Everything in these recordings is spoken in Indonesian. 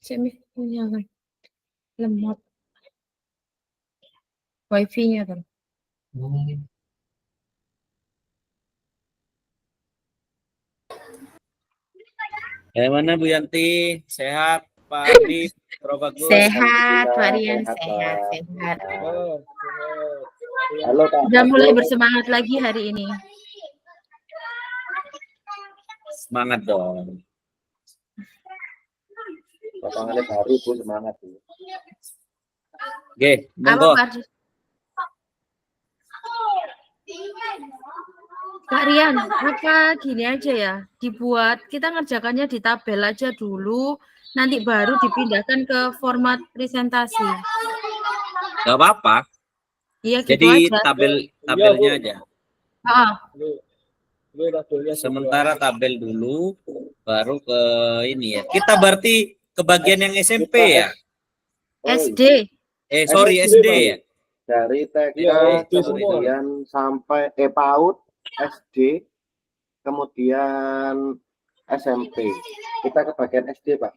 Sini nyala. Lemot. Wifi-nya kan. Bagaimana Bu Yanti? Sehat? Pak Adi? Bagus? Sehat, Pak Rian. Sehat. Halo Kak. Sudah mulai bersemangat lagi hari ini. Semangat dong. Potongannya baru Bu, semangat Bu. Oke, Apa monggo. Pak? Pak Rian, apa gini aja ya, dibuat, kita ngerjakannya di tabel aja dulu, nanti baru dipindahkan ke format presentasi. Gak apa-apa. Iya, gitu Jadi aja. tabelnya aja. Sementara tabel dulu, baru ke ini ya. Kita berarti ke bagian yang SMP ya? SD. Sorry, SD ya? Dari TK kemudian sampai PAUD, SD, kemudian SMP. Kita ke bagian SD, Pak.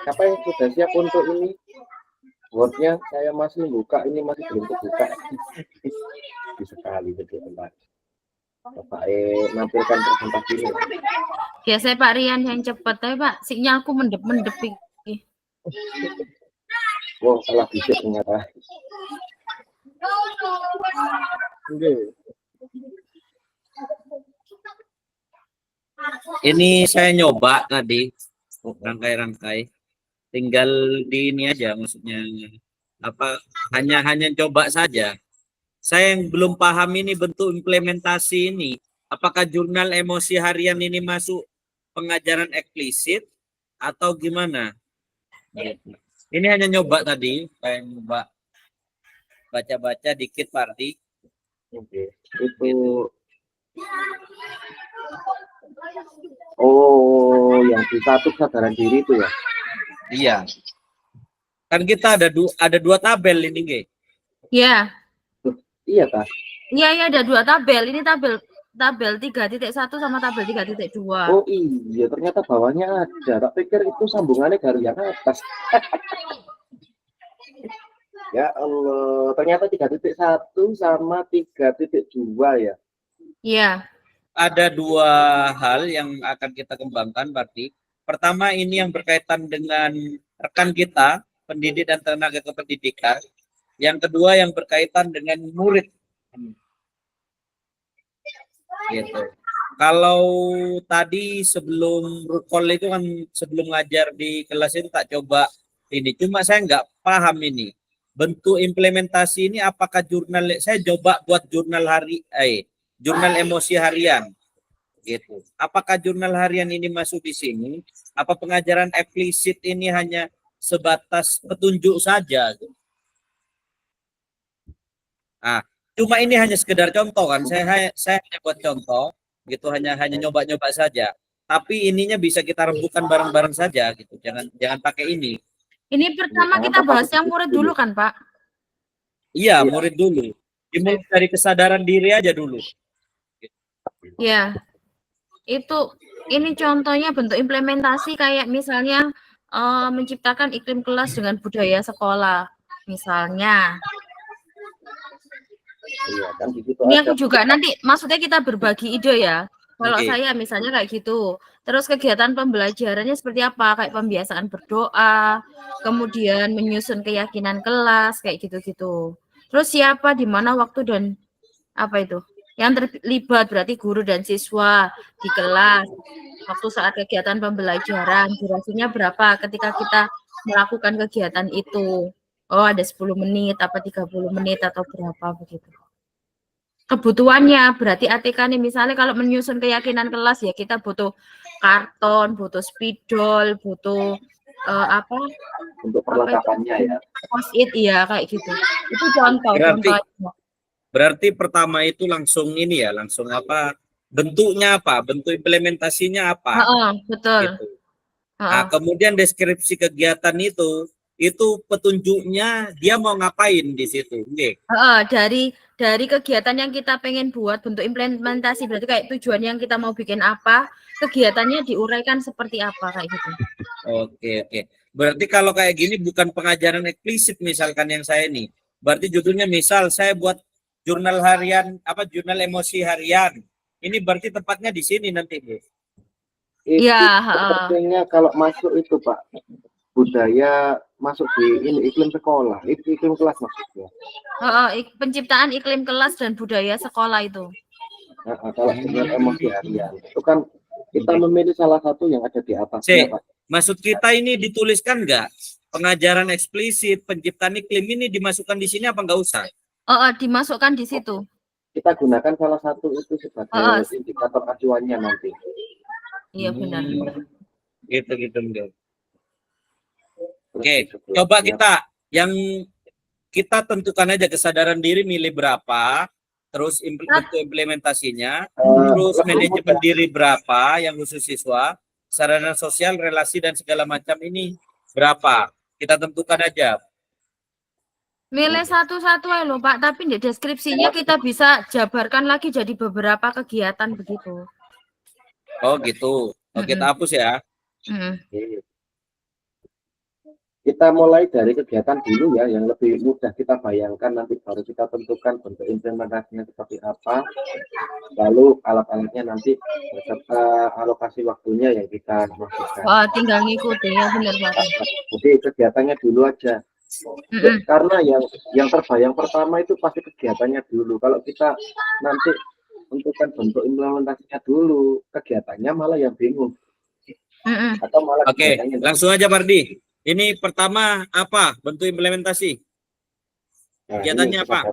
Siapa yang sudah siap untuk ini? Wordnya saya masih buka, ini masih belum terbuka. Sekali betul Pak. Bapak nampilkan presentasi ini. Biasanya Pak Rian yang cepat, tapi Pak, sinyalku mendep-mendep. Wow, salah bisik ternyata. Ini saya nyoba tadi, rangkai-rangkai. Tinggal di ini aja, maksudnya apa? Hanya coba saja. Saya yang belum paham ini bentuk implementasi ini. Apakah jurnal emosi harian ini masuk pengajaran eksplisit atau gimana? Ini hanya nyoba tadi, saya nyoba baca-baca dikit Pak Ardi. Oke, itu oh yang di satu kesadaran diri itu ya? Iya. Kan kita ada dua tabel ini, Ge. Ya. Iya, Kak. Iya, ada dua tabel. Ini tabel 3.1 sama tabel 3.2. Oh iya, ternyata bawahnya ada. Tak pikir itu sambungannya dari yang atas. Ya Allah, ternyata 3.1 sama 3.2 ya. Iya. Ada dua hal yang akan kita kembangkan berarti. Pertama ini yang berkaitan dengan rekan kita, pendidik dan tenaga kependidikan. Yang kedua yang berkaitan dengan murid. Gitu. Kalau tadi sebelum recall itu kan sebelum ngajar di kelas itu tak coba ini. Cuma saya nggak paham ini. Bentuk implementasi ini apakah jurnal, saya coba buat jurnal jurnal emosi harian. Gitu. Apakah jurnal harian ini masuk di sini? Apa pengajaran eksplisit ini hanya sebatas petunjuk saja? Nah, cuma ini hanya sekedar contoh kan. Saya hanya buat contoh, gitu hanya nyoba-nyoba saja. Tapi ininya bisa kita rembukan bareng-bareng saja, gitu. Jangan pakai ini. Ini pertama kita bahas yang murid dulu kan, Pak? Iya, murid dulu. Dimulai dari kesadaran diri aja dulu. Ya. Itu ini contohnya bentuk implementasi kayak misalnya menciptakan iklim kelas dengan budaya sekolah misalnya. Iya, kan gitu ini aja. aku juga nanti maksudnya kita berbagi ide ya. Kalau saya misalnya kayak gitu. Terus kegiatan pembelajarannya seperti apa? Kayak pembiasaan berdoa, kemudian menyusun keyakinan kelas kayak gitu-gitu. Terus siapa, di mana, waktu, dan apa itu? Yang terlibat berarti guru dan siswa di kelas. Waktu saat kegiatan pembelajaran, durasinya berapa ketika kita melakukan kegiatan itu. Oh, ada 10 menit, apa 30 menit, atau berapa begitu. Kebutuhannya, berarti ATK nih, misalnya kalau menyusun keyakinan kelas ya kita butuh karton, butuh spidol, butuh apa? Untuk perlengkapannya ya. Post-it ya, kayak gitu. Itu contoh. Berarti pertama itu langsung ini ya, langsung apa? Bentuknya apa? Bentuk implementasinya apa? Betul. Gitu. Nah, kemudian deskripsi kegiatan itu itu petunjuknya dia mau ngapain di situ. Oke. Dari kegiatan yang kita pengen buat, bentuk implementasi, berarti kayak tujuan yang kita mau bikin apa, kegiatannya diuraikan seperti apa kayak gitu. Oke. Berarti kalau kayak gini bukan pengajaran eksplisit misalkan yang saya nih. Berarti judulnya misal saya buat jurnal harian, jurnal emosi harian. Ini berarti tepatnya di sini nanti, Bu. Iya, sepertinya kalau masuk itu Pak, budaya masuk di ini iklim sekolah, iklim kelas maksudnya. Penciptaan iklim kelas dan budaya sekolah itu. Kalau dengan emosi harian itu kan kita memilih salah satu yang ada di atasnya, Pak. Maksud kita ini dituliskan nggak? Pengajaran eksplisit, penciptaan iklim ini dimasukkan di sini apa nggak usah? Dimasukkan di situ. Kita gunakan salah satu itu sebagai indikator acuannya nanti. Iya benar. Gitu. Oke, coba kita tentukan aja kesadaran diri milih berapa, terus implementasinya, terus manajemen diri berapa yang khusus siswa, sarana sosial, relasi dan segala macam ini berapa. Kita tentukan aja. Milih satu-satu ya loh Pak, tapi di deskripsinya kita bisa jabarkan lagi jadi beberapa kegiatan begitu. Oh gitu. Kita hapus ya. Kita mulai dari kegiatan dulu ya, yang lebih mudah kita bayangkan, nanti baru kita tentukan bentuk implementasinya seperti apa, lalu alat-alatnya nanti beserta alokasi waktunya yang kita masukkan. Tinggal ngikuti ya, benar Pak. Jadi kegiatannya dulu aja. Karena yang terbayang pertama itu pasti kegiatannya dulu. Kalau kita nanti tentukan bentuk implementasinya dulu, kegiatannya malah yang bingung. Atau malah langsung aja Pardi. Ini pertama apa bentuk implementasi? Kegiatannya apa?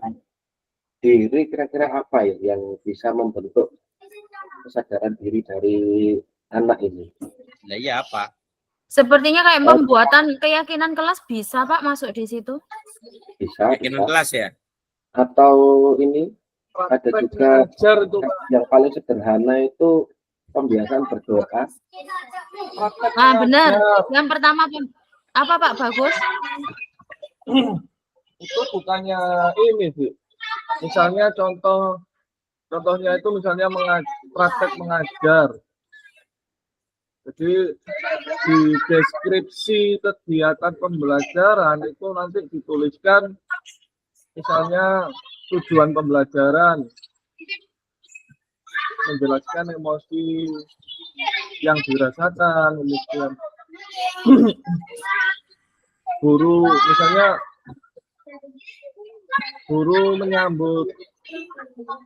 Diri kira-kira apa ya yang bisa membentuk kesadaran diri dari anak ini? Nah, iya apa? Sepertinya kayak pembuatan keyakinan kelas bisa Pak masuk di situ. Bisa. Keyakinan kelas ya? Atau ini ada juga yang paling sederhana itu pembiasaan berdoa. Benar. Yang pertama apa Pak Bagus? Itu bukannya ini sih. Misalnya contohnya itu misalnya praktek mengajar. Jadi di deskripsi kegiatan pembelajaran itu nanti dituliskan misalnya tujuan pembelajaran, menjelaskan emosi yang dirasakan, kemudian guru menyambut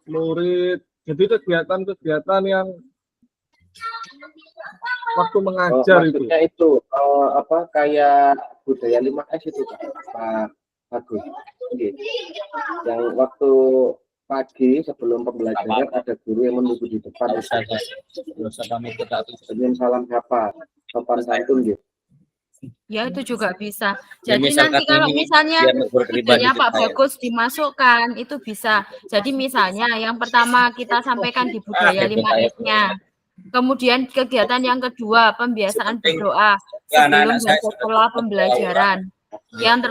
murid. Jadi kegiatan-kegiatan yang waktu mengajar itu kayak budaya 5S itu Pak Bagus. Yang waktu pagi sebelum pembelajaran ada guru yang menunggu di depan, sebelum salam sapa, sopan santun gitu. Ya itu juga bisa. Jadi nanti kalau misalnya idenya Pak Bagus dimasukkan itu bisa. Jadi misalnya yang pertama kita sampaikan di budaya 5S-nya. Kemudian kegiatan yang kedua pembiasaan berdoa sebelum dan setelah pembelajaran. Yang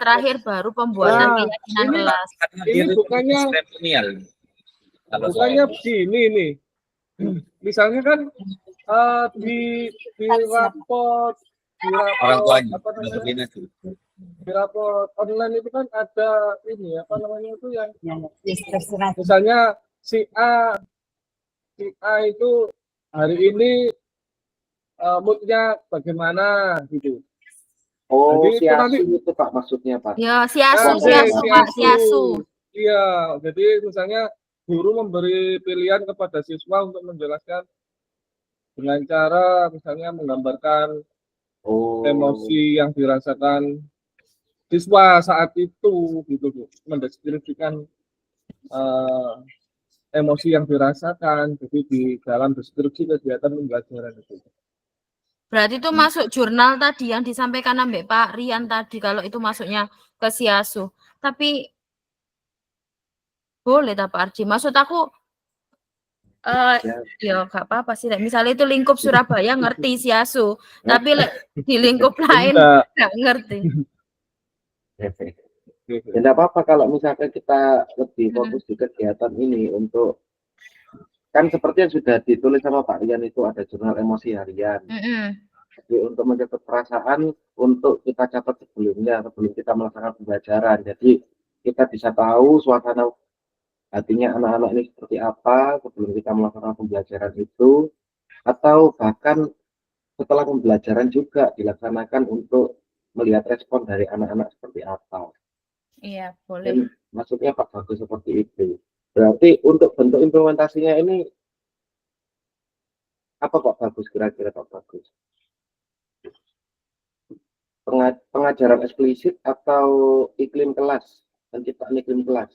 terakhir baru pembuatan keyakinan kelas. Ini bukannya begini nih. Misalnya kan di raport di raport online itu kan ada ini itu yang misalnya si A itu hari ini moodnya bagaimana gitu. Jadi itu Pak maksudnya Pak. Ya, siasu. Iya, jadi misalnya guru memberi pilihan kepada siswa untuk menjelaskan dengan cara misalnya menggambarkan emosi yang dirasakan siswa saat itu gitu, mendeskripsikan emosi yang dirasakan, jadi di dalam deskripsi kegiatan pembelajaran itu. Berarti itu masuk jurnal tadi yang disampaikan Mbak Pak Rian tadi, kalau itu masuknya ke siasu. Tapi boleh tak Pak Arji? Maksud aku Ya. Ya nggak apa-apa sih. Misalnya itu lingkup Surabaya ngerti Siasu, tapi di lingkup lain Enggak. nggak ngerti. Ya enggak apa-apa kalau misalkan kita lebih Hmm. fokus di kegiatan ini untuk kan seperti yang sudah ditulis sama Pak Rian itu ada jurnal emosi harian. Jadi untuk mencatat perasaan untuk kita catat sebelum kita melaksanakan pembelajaran. Jadi kita bisa tahu suasana hatinya anak-anak ini seperti apa sebelum kita melaksanakan pembelajaran itu, atau bahkan setelah pembelajaran juga dilaksanakan untuk melihat respon dari anak-anak seperti apa. Iya, boleh. Dan maksudnya Pak Bagus seperti itu. Berarti untuk bentuk implementasinya ini apa Pak Bagus kira-kira Pak Bagus? Pengajaran eksplisit atau iklim kelas, penciptaan iklim kelas?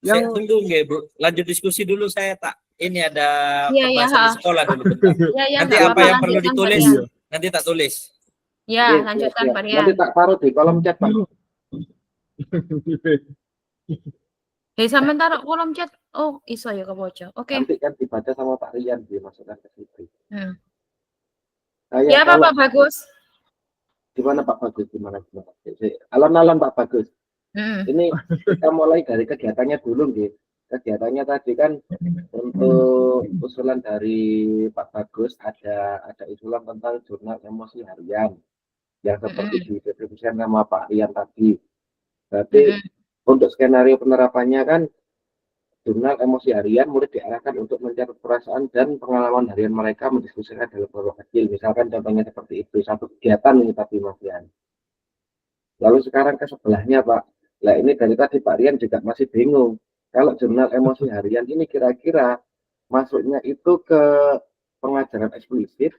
Saya tunggu nggak, Bro. Lanjut diskusi dulu saya tak. Ini ada Iya, pembahasan di sekolah dulu bentar. Iya, Nanti nggak apa apa-apa, yang perlu lanjutkan, ditulis, Pak Rian. nanti tak tulis. Ya, Iya, lanjutkan iya. Pak Rian. Nanti tak taruh di kolom chat Pak. Sampean taruh kolom chat. Oh, iso ya kebaca. Oke. Nanti kan dibaca sama Pak Rian dimasukkan ke situ. Ya, Pak Bagus. Gimana Pak Bagus? Gimana? Alon-alon Pak Bagus. Ini kita mulai dari kegiatannya dulu, gitu. Kegiatannya tadi kan untuk usulan dari Pak Bagus ada usulan tentang jurnal emosi harian yang seperti didistribusikan sama Pak Rian tadi. Berarti untuk skenario penerapannya kan jurnal emosi harian murid diarahkan untuk mencatat perasaan dan pengalaman harian mereka mendiskusikan dalam kelompok kecil. Misalkan contohnya seperti itu, satu kegiatan ini tadi Mas Rian. Lalu sekarang ke sebelahnya Pak. Nah ini dari tadi Pak Rian juga masih bingung. Kalau jurnal emosi harian ini kira-kira masuknya itu ke pengajaran eksplisit,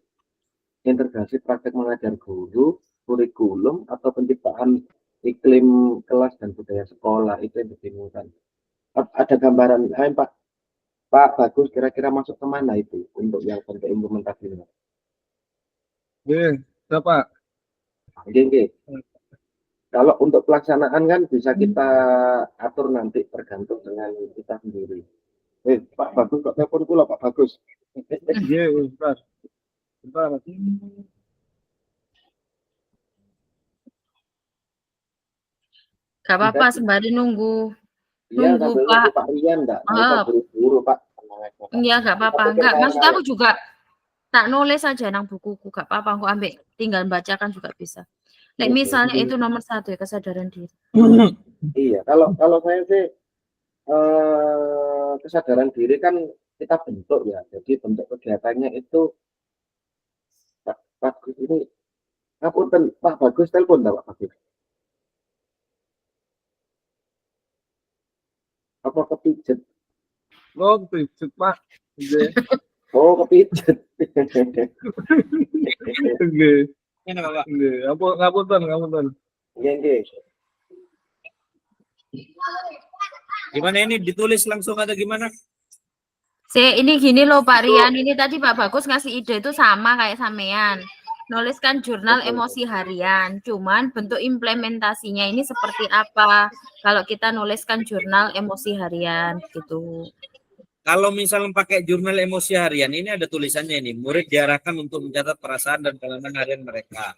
integrasi praktek mengajar guru, kurikulum, atau penciptaan iklim kelas dan budaya sekolah, itu yang dibingungkan. Ada gambaran lain Pak Bagus kira-kira masuk kemana itu untuk yang bentuk implementasinya? Siapa? Oke. Kalau untuk pelaksanaan kan bisa kita atur nanti tergantung dengan kita sendiri. Pak Bagus kok telepon pula Pak Bagus. Iya, bentar. Gak apa-apa, sembari nunggu. Iya, Nunggu Pak Rian enggak usah buru-buru Pak. Iya, gak apa-apa. Enggak, maksud aku juga tak nulis aja nang bukuku, gak apa-apa. Aku ambil, tinggal bacakan juga bisa. Misalnya itu nomor 1 ya, kesadaran diri. Iya, kalau saya sih kesadaran diri kan kita bentuk ya. Jadi bentuk kegiatannya itu Pak Bagus ini Pak Bagus telepon Pak Bagus. Apa kepijet? Oh, kepijet Pak. Oh, kepijet. Ini Bapak. Ngapunten. Iya. Gimana ini ditulis langsung atau gimana? Ini gini loh Pak Rian, ini tadi Pak Bagus ngasih ide itu sama kayak sampean. Nuliskan jurnal emosi harian, cuman bentuk implementasinya ini seperti apa kalau kita nuliskan jurnal emosi harian gitu. Kalau misalnya pakai jurnal emosi harian, ini ada tulisannya ini, murid diarahkan untuk mencatat perasaan dan pengalaman harian mereka.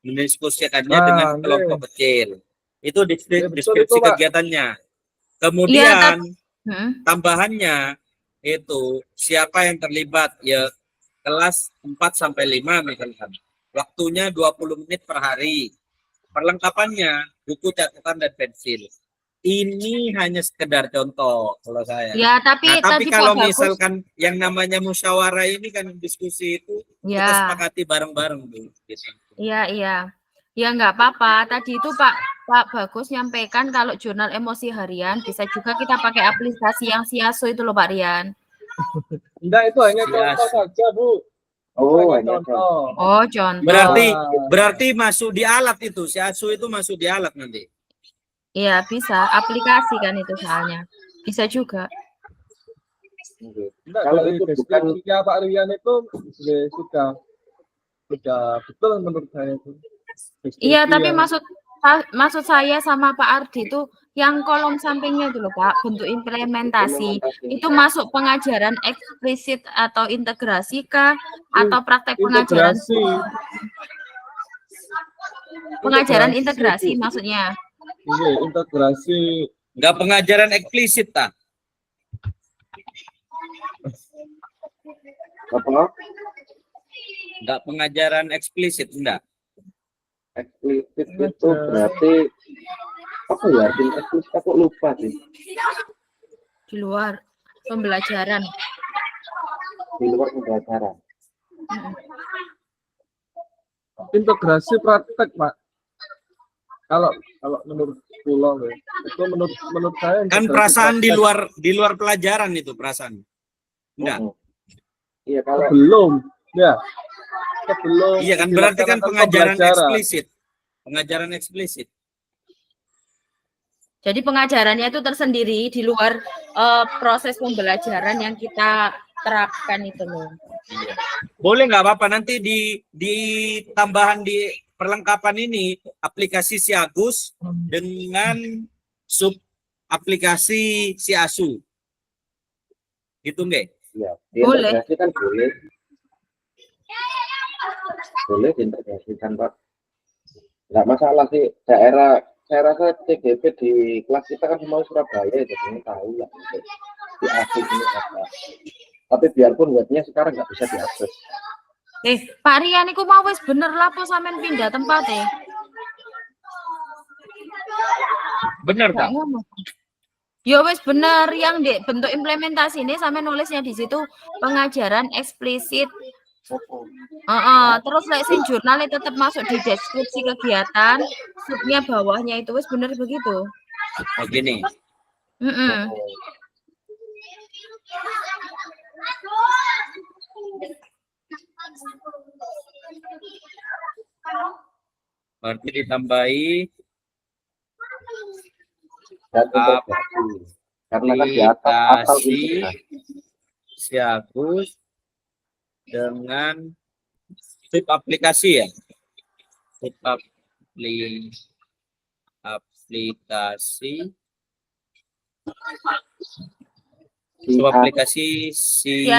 Mendiskusikannya dengan kelompok kecil. Itu deskripsi kegiatannya. Kemudian tambahannya itu siapa yang terlibat ya kelas 4-5 misalkan. Waktunya 20 menit per hari. Perlengkapannya buku catatan dan pensil. Ini hanya sekedar contoh kalau saya. Ya, tapi kalau misalkan yang namanya musyawarah ini kan diskusi itu kita sepakati bareng-bareng tuh. Gitu. Iya. Ya nggak apa-apa. Tadi itu Pak Bagus nyampaikan kalau jurnal emosi harian bisa juga kita pakai aplikasi yang Siasu itu loh Pak Rian. Enggak, itu hanya contoh saja Bu. Contoh. Oh, contoh. Berarti masuk di alat itu. Siasu itu masuk di alat nanti. Iya bisa, aplikasi kan itu soalnya. Bisa juga. Kalau itu bukan Pak Rian itu sudah betul menurut saya itu. Iya, tapi maksud saya sama Pak Ardi itu yang kolom sampingnya dulu Pak, bentuk implementasi. Itu masuk pengajaran eksplisit atau integrasi kah? Atau praktek pengajaran? Integrasi. Pengajaran integrasi maksudnya. Iya, integrasi. Enggak pengajaran eksplisit tak? Apa? Enggak pengajaran eksplisit enggak? Eksplisit itu berarti apa ya? Artinya eksplisit aku lupa sih. Di luar pembelajaran. Di luar pembelajaran. Integrasi praktek, Pak. Kalau menurut pulau ya, itu menurut saya Kan perasaan di luar pelajaran itu perasaan. Enggak. Iya, kalau belum, ya. Sebelum Iya kan berarti kan pengajaran pembelajaran. eksplisit. Pengajaran eksplisit. Jadi pengajarannya itu tersendiri di luar proses pembelajaran yang kita terapkan itu loh. Boleh nggak apa-apa nanti di tambahan di perlengkapan ini aplikasi si Agus dengan sub aplikasi si Asu. Gitu nggak? ya, Boleh. diintegrasi kan boleh. Boleh diintegrasikan, Pak. Nggak masalah sih. Saya rasa TGP di kelas kita kan semua Surabaya, jadi tahu lah di akses ini apa. Tapi biarpun webnya sekarang nggak bisa diakses. Pak Rian iku mau wis bener lah po sampean pindah tempat Bener tak? Ya wis bener yang di bentuk implementasi ini sampean nulisnya di situ pengajaran eksplisit. Terus sing jurnalnya tetap masuk di deskripsi kegiatan, subnya bawahnya itu wis bener begitu. Oh gini. Berarti ditambahi Dan integrasi. Karena kan di atas atau si Agus dengan tip aplikasi ya. Tip aplikasi. Tip aplikasi si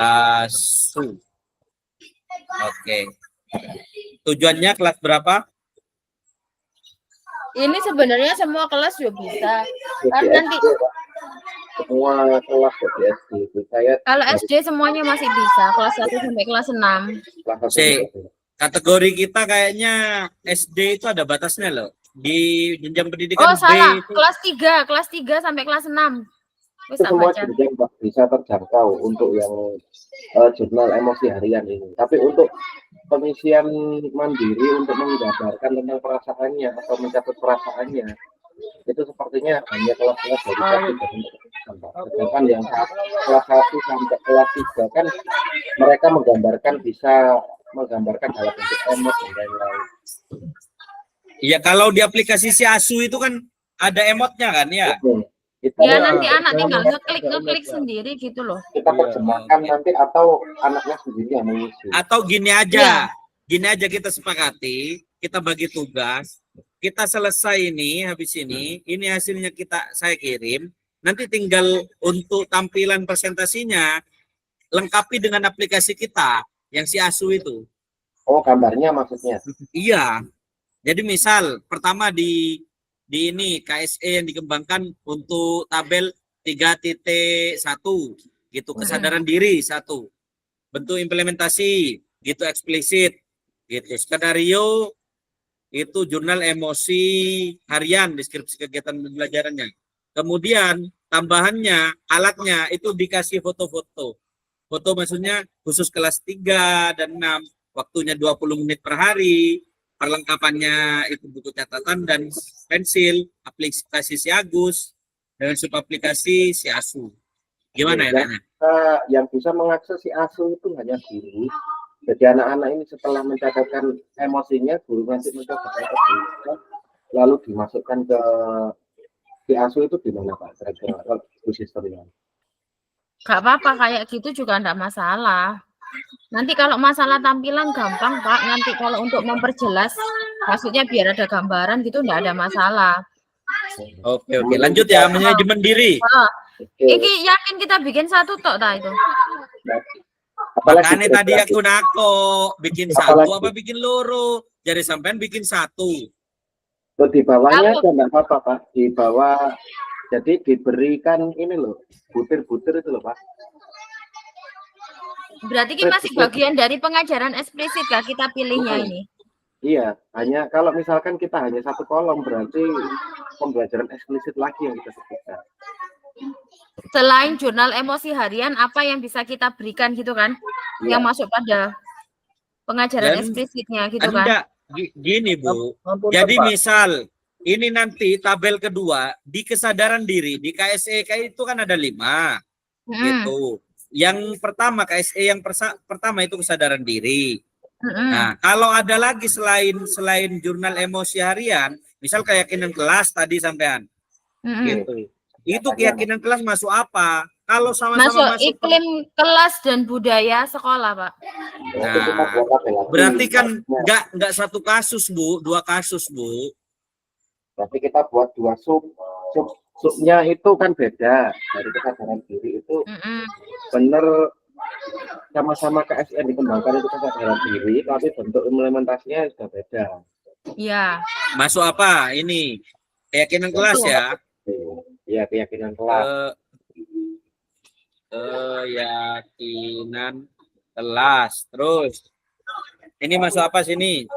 Asu. Oke. Tujuannya kelas berapa? Ini sebenarnya semua kelas juga bisa. Kan nanti semua kelas di SD. Saya kalau SD semuanya masih bisa, kelas 1 sampai kelas 6. Kategori kita kayaknya SD itu ada batasnya loh. Di jenjang pendidikan Oh, salah. itu... Kelas 3 sampai kelas 6. Itu semua jenjang bisa terjangkau untuk yang jurnal emosi harian ini. Tapi untuk pengisian mandiri untuk menggambarkan tentang perasaannya atau mencatat perasaannya itu sepertinya hanya kelas-kelas dari 1 sedangkan yang kelas 1 sampai kelas 3 kan mereka bisa menggambarkan dalam bentuk emot dan lain-lain. Iya, kalau di aplikasi si Asu itu kan ada emotnya kan ya. Ya nanti anak tinggal ngeklik sendiri gitu loh. Kita terjemahkan nanti atau anaknya sendiri yang mengisi. Atau gini aja, gini aja kita sepakati, kita bagi tugas, kita selesai ini habis ini hasilnya saya kirim, nanti tinggal untuk tampilan presentasinya lengkapi dengan aplikasi kita yang si Asu itu. Oh, gambarnya maksudnya? Iya. Jadi misal pertama di ini KSE yang dikembangkan untuk tabel 3.1 gitu, kesadaran diri 1, bentuk implementasi gitu eksplisit gitu, skenario itu jurnal emosi harian, deskripsi kegiatan pembelajarannya, kemudian tambahannya alatnya itu dikasih foto maksudnya khusus kelas 3 dan 6, waktunya 20 menit per hari, perlengkapannya itu buku catatan dan pensil, aplikasi si Agus dengan sub aplikasi si Asu. Gimana ya? Yang bisa mengakses si Asu itu hanya guru. Jadi anak-anak ini setelah mencatatkan emosinya, guru nanti mencoba lalu dimasukkan ke si Asu itu di mana Pak? Kira-kira sistemnya? Gak apa-apa kayak gitu juga enggak masalah. Nanti kalau masalah tampilan gampang Pak, nanti kalau untuk memperjelas Maksudnya biar ada gambaran gitu enggak ada masalah. Oke, lanjut ya, manajemen diri. Iki yakin kita bikin satu tok ta itu? Makanya tadi aku nako bikin satu apa bikin loro? Jadi sampean bikin satu. Di bawahnya aja enggak apa-apa, Pak. Di bawah, jadi diberikan ini loh, butir-butir itu loh, Pak. Berarti ini masih bagian dari pengajaran eksplisit kah kita pilihnya ini? Iya, hanya kalau misalkan kita hanya satu kolom berarti pembelajaran eksplisit lagi yang kita sebutkan. Selain jurnal emosi harian, apa yang bisa kita berikan gitu kan? Iya. Yang masuk pada pengajaran eksplisitnya gitu kan? Enggak, gini Bu. Jadi misal ini nanti tabel kedua di kesadaran diri di KSE itu kan ada 5 gitu. Yang pertama KSE yang pertama itu kesadaran diri. Nah, kalau ada lagi selain jurnal emosi harian, misal keyakinan kelas tadi sampean, gitu. Itu keyakinan kelas masuk apa? Kalau sama-sama masuk iklim kelas dan budaya sekolah, Pak. Nah, berarti kan nggak satu kasus Bu, 2 kasus Bu. Tapi kita buat 2 subnya itu kan beda dari kesadaran diri itu. Bener sama-sama KSN dikembangkan itu kesadaran diri, tapi bentuk implementasinya sudah beda. Iya. Masuk apa ini? Keyakinan kelas ya? Iya, keyakinan kelas. Keyakinan kelas. Terus ini masuk apa sini?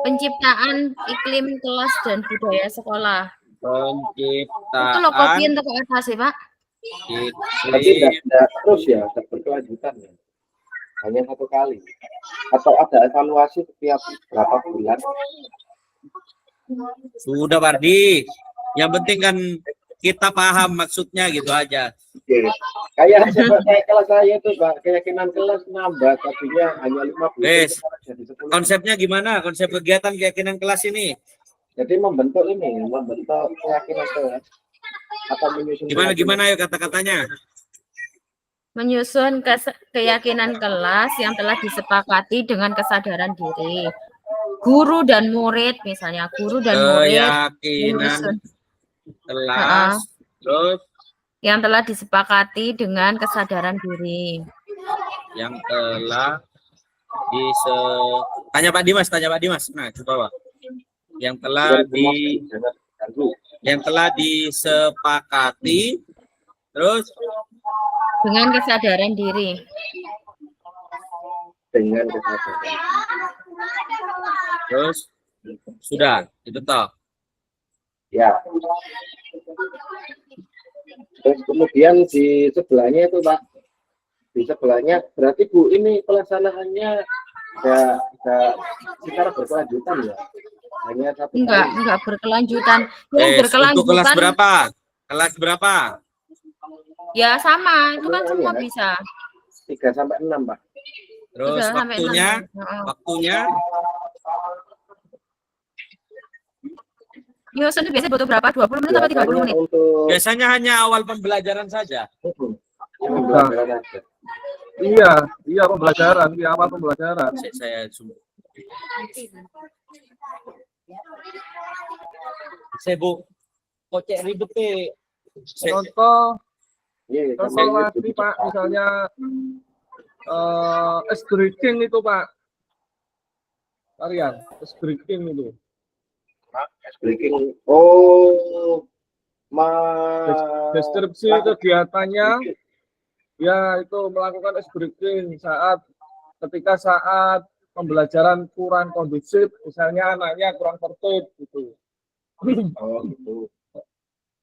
Penciptaan iklim kelas dan budaya sekolah. Penciptaan. Itu lo kopiin untuk ke atas sih, Pak. Tapi tidak terus ya, tidak berkelanjutan ya. Hanya 1 kali. Atau ada evaluasi setiap berapa bulan? Sudah Bardi. Yang penting kan kita paham maksudnya gitu aja. Kayak kelas saya itu Pak, keyakinan kelas nambah tadinya hanya 5 bulan. Konsepnya gimana? Konsep kegiatan keyakinan kelas ini? Jadi membentuk keyakinan kelas. Gimana ayo kata-katanya? Menyusun keyakinan kelas yang telah disepakati dengan kesadaran diri. Guru dan murid misalnya, guru dan murid keyakinan kelas terus yang telah disepakati dengan kesadaran diri. Yang telah tanya Pak Dimas. Nah, coba Pak. Yang telah disepakati terus dengan kesadaran diri. Dengan kesadaran. Terus sudah, itu toh. Ya. Terus kemudian di sebelahnya itu Pak, di sebelahnya berarti Bu ini pelaksanaannya enggak secara berkelanjutan ya? Hanya satu enggak berkelanjutan. Untuk kelas berapa? Kelas berapa? Ya sama, itu kan semua bisa. 3 sampai 6 Pak. Terus waktunya? Yosen biasanya butuh berapa? 20 menit atau 30 menit? Biasanya hanya awal pembelajaran saja. Iya pembelajaran, di awal pembelajaran. Saya Bu, kok cek ribet nih. Contoh lagi Pak, misalnya es breaking itu Pak. Tarian, es breaking itu. Breaking. Deskripsi kegiatannya ya itu melakukan ice breaking ketika saat pembelajaran kurang kondusif, misalnya anaknya kurang tertib gitu. Gitu.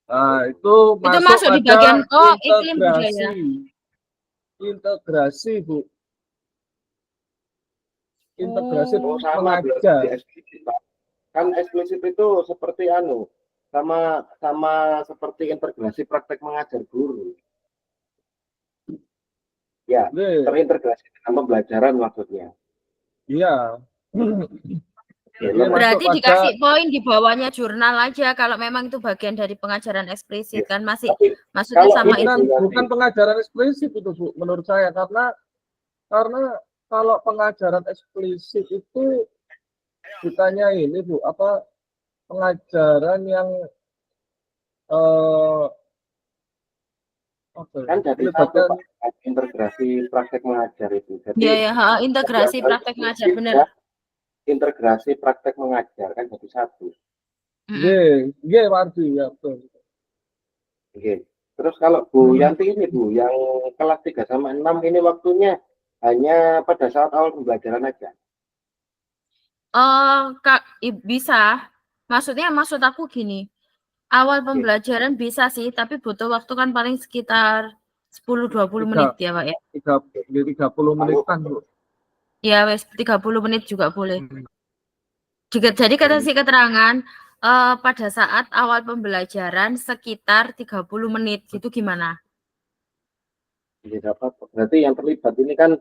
Nah, itu masuk di bagian iklim budaya. Integrasi Bu. Integrasi mengajar. Kan eksplisit itu seperti sama seperti integrasi praktek mengajar guru. Ya, terintegrasi dengan pembelajaran maksudnya. Iya. Berarti dikasih poin di bawahnya jurnal aja kalau memang itu bagian dari pengajaran eksplisit kan maksudnya sama itu. Bukan pengajaran eksplisit itu Bu, menurut saya karena kalau pengajaran eksplisit itu ditanya ini Bu, apa pengajaran yang Kan jadi satu Pak, integrasi praktek mengajar itu. Ya, Jadi ya, integrasi praktek ngajar bener. integrasi praktek mengajar kan jadi satu. Nggih, Wardi ya betul. Oke. Terus kalau Bu Yanti ini Bu, yang kelas 3 sama 6 ini waktunya hanya pada saat awal pembelajaran aja. Kak, bisa. Maksudnya maksud aku gini, awal pembelajaran bisa sih, tapi butuh waktu kan paling sekitar 10-20 menit ya Pak ya. 30 menitan Bu. Ya wes 30 menit juga boleh. Jadi kasih keterangan pada saat awal pembelajaran sekitar 30 menit gitu gimana? Jadi dapat. Berarti yang terlibat ini kan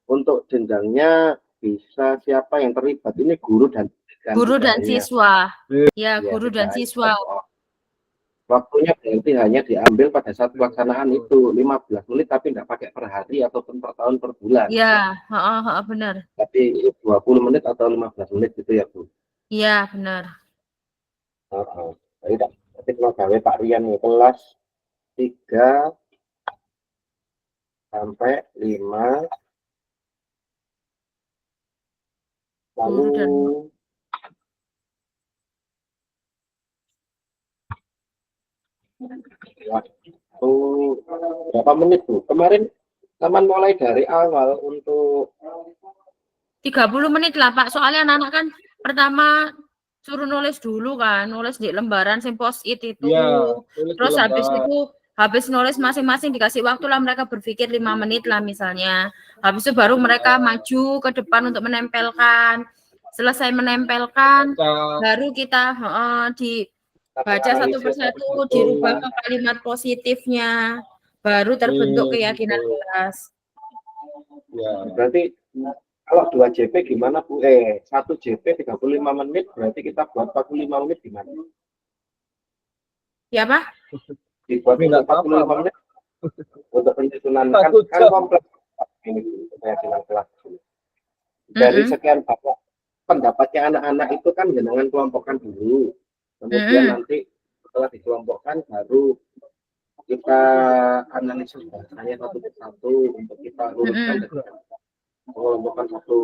untuk jenjangnya bisa siapa yang terlibat ini guru dan siswa. Ya, guru dan siswa. Waktunya berarti hanya diambil pada saat pelaksanaan itu 15 menit tapi tidak pakai per hari ataupun per tahun per bulan. Iya, benar. Tapi 20 menit atau 15 menit gitu ya Bu. Iya, benar. Jadi kalau gawe Pak Rian nih kelas 3 sampai 5 lalu waktu berapa menit Bu? Kemarin teman mulai dari awal untuk 30 menit lah Pak, soalnya anak-anak kan pertama suruh nulis dulu kan, nulis di lembaran sing post-it itu. Ya, terus habis nulis masing-masing dikasih waktu lah mereka berpikir 5 menit lah misalnya. Habis itu baru mereka maju ke depan untuk menempelkan. Selesai menempelkan, baru kita dibaca satu persatu, dirubah ke kalimat positifnya, baru terbentuk keyakinan kelas. Ya, berarti kalau 2 JP gimana Bu? 1 JP 35 menit, berarti kita buat 45 menit gimana? Ya Pak? Dibuat 45 menit untuk penyusunan kan kompleks ini keyakinan kelas. Dari sekian banyak pendapatnya anak-anak itu kan jenengan kelompokkan dulu. Kemudian nanti setelah dikelompokkan baru kita analisis bahasanya satu persatu untuk kita luruskan mengelompokkan satu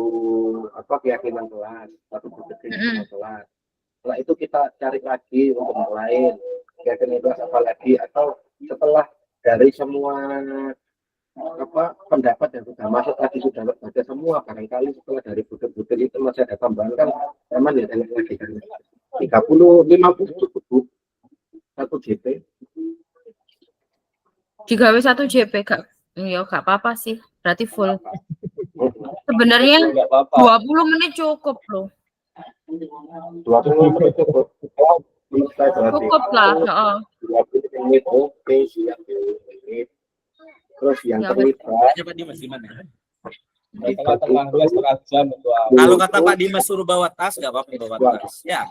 keyakinan kelas, satu keyakinan kelas. Setelah itu kita cari lagi untuk yang lain keyakinan kelas apa lagi, atau setelah dari semua pendapat yang sudah masuk tadi sudah baca semua, barangkali setelah dari butir-butir itu masih ada tambahan kan teman ya lagi kan 30-50 cukup Bu, 1 JP digawe 1 JP gak apa-apa sih, berarti full. Sebenarnya 20 menit cukup loh. 20 menit cukup. Cukup lah. 20 menit oke, siap. Terus yang terlibat. Kalau kata Pak Dimas suruh bawa tas, nggak apa-apa bawa tas. Ya.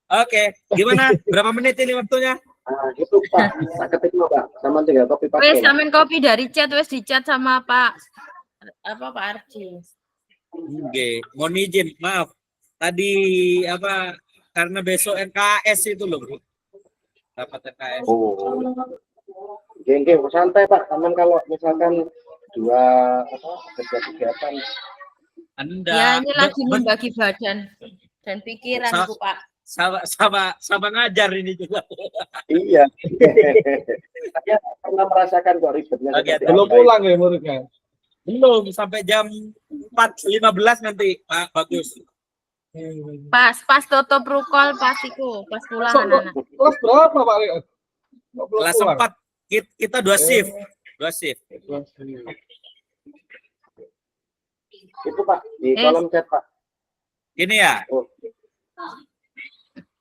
Oke, gimana? Berapa menit ini waktunya? Itu Pak, tak ketik Pak, sama tinggal kopi pakai. Wes samen kopi dari chat, wes di chat sama Pak Arji. Oke, mohon izin, maaf. Tadi karena besok NKS itu loh, Bro. Dapat NKS. Oh. Geng, santai Pak, teman kalau misalkan dua kegiatan. Anda. Ya, ini lagi membagi badan dan pikiran, Bu Pak. Sama ngajar ini juga. Iya. Saya pernah merasakan kok ribetnya. Belum pulang ya muridnya? Belum, sampai jam 4.15 nanti, Pak. Bagus. Pas tutup rukol, pas pulang anak-anak. Kelas berapa Pak Rian? Kelas 4, kita 2 shift. 2 shift. Itu Pak, di kolom chat Pak. Ini ya?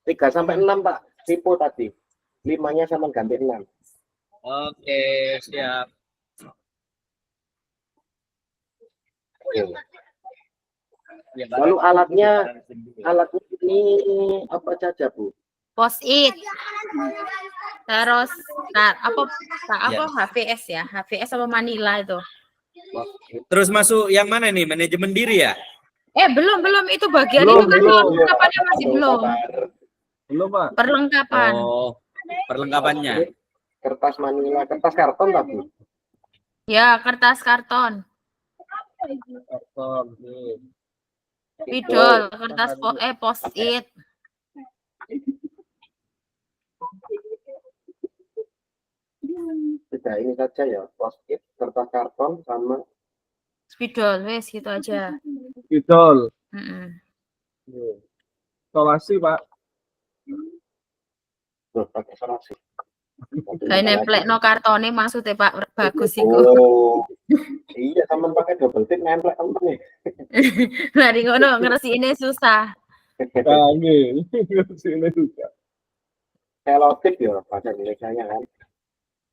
3-6 Pak, tipe tadi. 5-nya sama ganti 6. Oke, siap. Lalu alatnya ini apa saja Bu? Post-it. Terus HVS ya, HVS apa Manila itu. Terus masuk yang mana nih? Manajemen diri ya? Belum itu bagian Belum, itu kan belum. perlengkapannya masih belum. Belum, Pak. Perlengkapan. Oh, perlengkapannya. Kertas manila, kertas karton tapi. Ya, kertas karton. Karton, nih. Spidol, kertas post-it. Tidak ini saja ya, post-it, kertas karton sama Spidol, wes gitu aja. Spidol. Mm-mm. Nih. Isolasi, Pak. pakai isolasi. Kayak nemplekno kartone maksudnya Pak bagus iku. Oh, iya teman pakai double tip nemplek temen nih. Lari ngono ngresiki susah. Nah, ini sini juga. Selotip ya bahasa Indonesia-nya kan.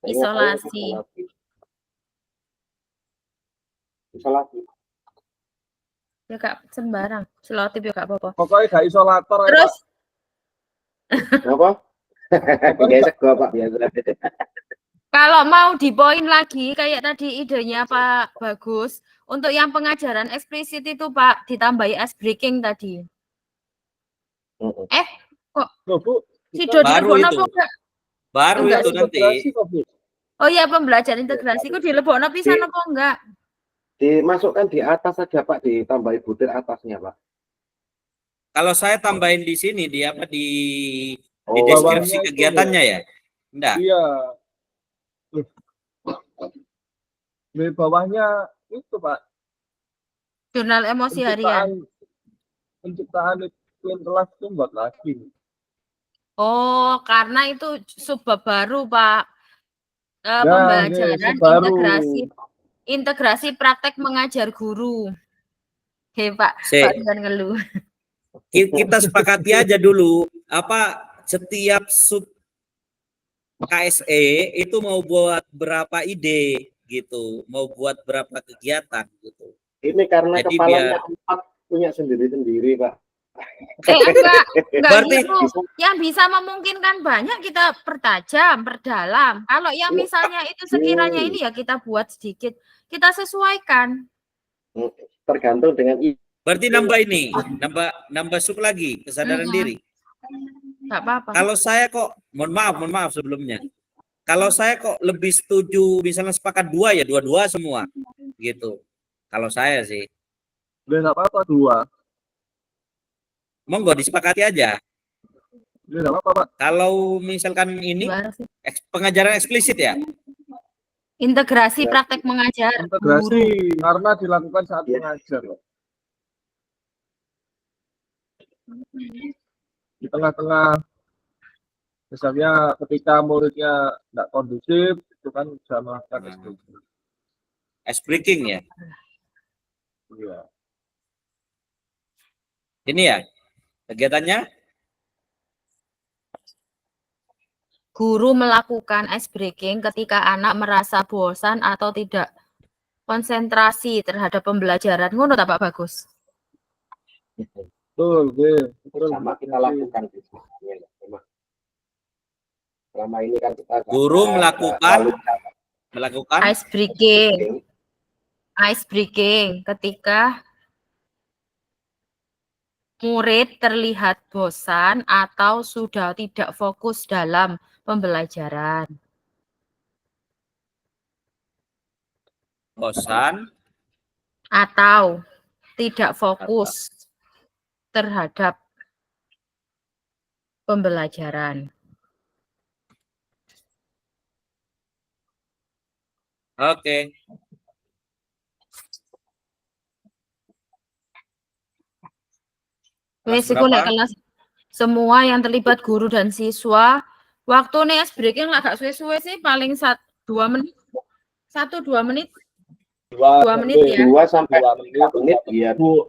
Isolasi. Isolasi. Ya Kak, sembarang. Selotip ya Kak apa-apa. Pokoknya gak isolator ya, Terus Apa? Gesek gua Pak biasa. kalau mau dipoin lagi kayak tadi idenya Pak Bagus, untuk yang pengajaran eksplisit itu Pak ditambahi ice breaking tadi. Kok Loh, Bu. si Dodi Baru lebokno itu. apa enggak? Baru Enggak itu sih, nanti. Integrasi kok, Bu. Oh iya, pembelajaran integrasi ku dilebokno pisan apa enggak? Dimasukkan di atas saja Pak, ditambahi butir atasnya Pak. Kalau saya tambahin di sini di apa di Oh, deskripsi bawahnya itu kegiatannya ya. Enggak. Iya. Di bawahnya itu, Pak. Jurnal emosi harian. Penciptaan iklim kelas itu buat lagi. Oh, karena itu subbab baru, Pak. Ya, Pembelajaran ini baru. integrasi praktek mengajar guru. Pak jangan ngeluh. Kita sepakati aja dulu apa setiap sub KSE itu mau buat berapa ide gitu, mau buat berapa kegiatan gitu. Ini karena Jadi kepalanya 4 punya sendiri-sendiri Pak. Enggak Berarti gitu. Yang bisa memungkinkan banyak kita pertajam, perdalam. Kalau yang misalnya itu sekiranya ini ya kita buat sedikit, kita sesuaikan. Tergantung dengan berarti nambah ini, nambah sub lagi kesadaran diri. Enggak apa-apa. Kalau saya kok, mohon maaf sebelumnya. Kalau saya kok lebih setuju misalnya sepakat 2 ya dua-dua semua gitu. Kalau saya sih. Enggak apa-apa 2. Monggo disepakati aja. Enggak apa-apa, Pak. Kalau misalkan ini pengajaran eksplisit ya. Integrasi praktek mengajar. Integrasi karena dilakukan saat mengajar. Di tengah-tengah misalnya ketika muridnya tidak kondusif itu kan bisa melakukan ice breaking ya. Iya. Ini ya kegiatannya. Guru melakukan ice breaking ketika anak merasa bosan atau tidak konsentrasi terhadap pembelajaran. Ngono tak Pak Bagus? Betul, sama kita lakukan di sini. Selama ini kan kita guru melakukan ice breaking ketika murid terlihat bosan atau sudah tidak fokus dalam pembelajaran. Bosan atau tidak fokus terhadap pembelajaran. Oke. Kelas semua yang terlibat guru dan siswa. Waktu nih ice breaking agak suwe-suwe sih, paling 2 menit. 1-2 menit. 2 menit ya. 2 sampai 3 menit ya, Bu.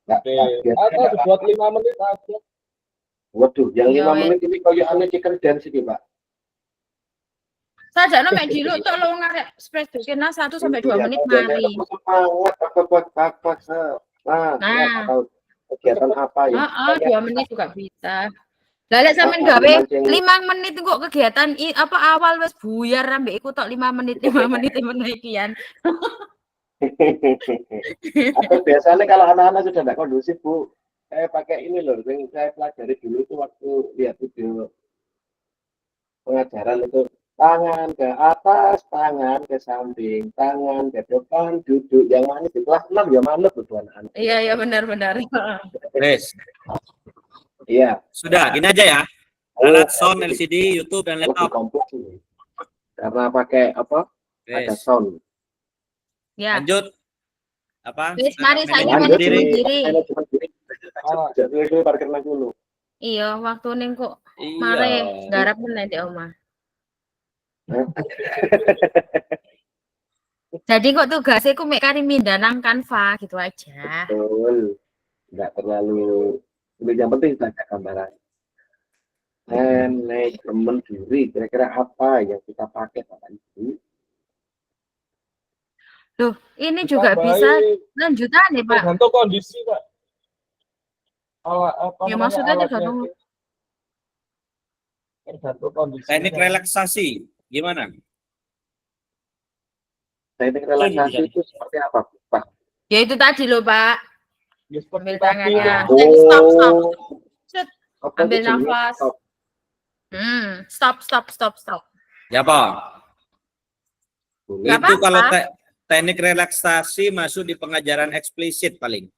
Atau dibuat 5 menit aja. Waduh, yang 5 menit ini kayak aneh chicken dance iki, Pak. Saja mek dilu tok lo ngarep spread bikin 1 sampai 2 menit mari. Nah, kegiatan apa ya? 2 menit juga bisa. Lah lek sampean gawe 5 menit kok kegiatan awal wis buyar ambek iku tok 5 menit ikian. Atau biasanya kalau anak-anak sudah tidak kondusif, Bu, saya pakai ini loh, yang saya pelajari dulu itu waktu lihat video pengajaran itu, tangan ke atas, tangan ke samping, tangan ke depan, duduk. Yang mana di kelas 6 ya manut tuh anak-anak. Iya benar-benar. Wes, Iya. sudah, gini aja ya. Alat sound, LCD, YouTube, dan Lebih laptop. kompleks ini. Karena pakai apa? Ada Wes, sound. Ya. lanjut. Apa? Wes, mari saya Manajemen manajemen diri. diri. Manajemen diri. Jadi parkir nang dulu. Iya, waktu ning kok Iya. mare garap meneh di omah. Jadi kok tugasnya ku mek kari mindah nang Canva gitu aja. Betul. Enggak terlalu. Yang penting baca gambaran. Manajemen diri. Kira-kira apa yang kita pakai Bapak Ibu? Loh, ini Kita juga bisa baik lanjutan nih, Pak. tergantung kondisi, Pak. Ya maksudnya alatnya tergantung. itu tergantung kondisi. Teknik relaksasi, gimana? Teknik relaksasi itu seperti apa, Pak? Ya itu tadi loh, Pak. Ya, seperti Ambil tadi, tangannya. Pak. Jadi stop. Set. Apa Ambil itu jenisnya? nafas. Stop. Ya, Pak. Boleh. Nggak Itu kalau apa-apa. teknik relaksasi masuk di pengajaran eksplisit paling.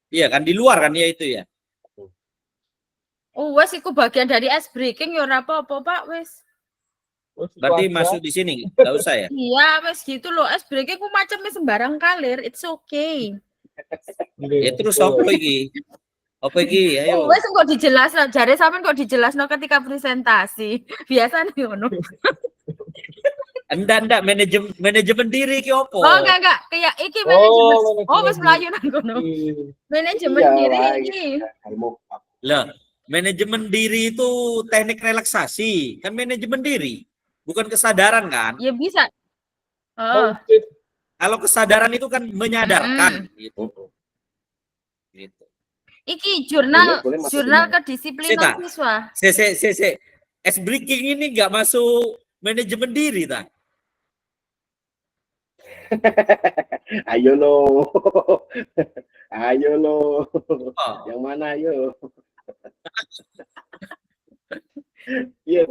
Iya kan, di luar kan ya itu ya. Oh, wes iku bagian dari ice breaking ya ora apa-apa, Pak, wes. Terus itu Berarti aja. masuk di sini, nggak usah ya. Iya, wes gitu loh. Ice breaking ku macamnya sembarang kalir. It's okay. Iya, Ya terus betul. apa iki? Apa iki? Oh, Ayo. wes kok dijelasno, jare sampean kok dijelasno ketika presentasi. Biasanya ngono. Enggak, manajemen diri ki opo? Oh, enggak. Kayak iki manajemen. Oh, wes manajemen melayu nang kono. Iya. Manajemen Iya, diri lah, ini. ilmu Lah, manajemen diri itu teknik relaksasi, kan manajemen diri, bukan kesadaran kan? Ya bisa. Oh, Mungkin Kalau kesadaran itu kan menyadarkan, gitu. Gitu. iki jurnal boleh masuk jurnal di kedisiplinan siswa. Se. Ice breaking ini nggak masuk manajemen diri, tak? Ayo lo. Ayo lo. Oh. Yang mana ayo? Iya,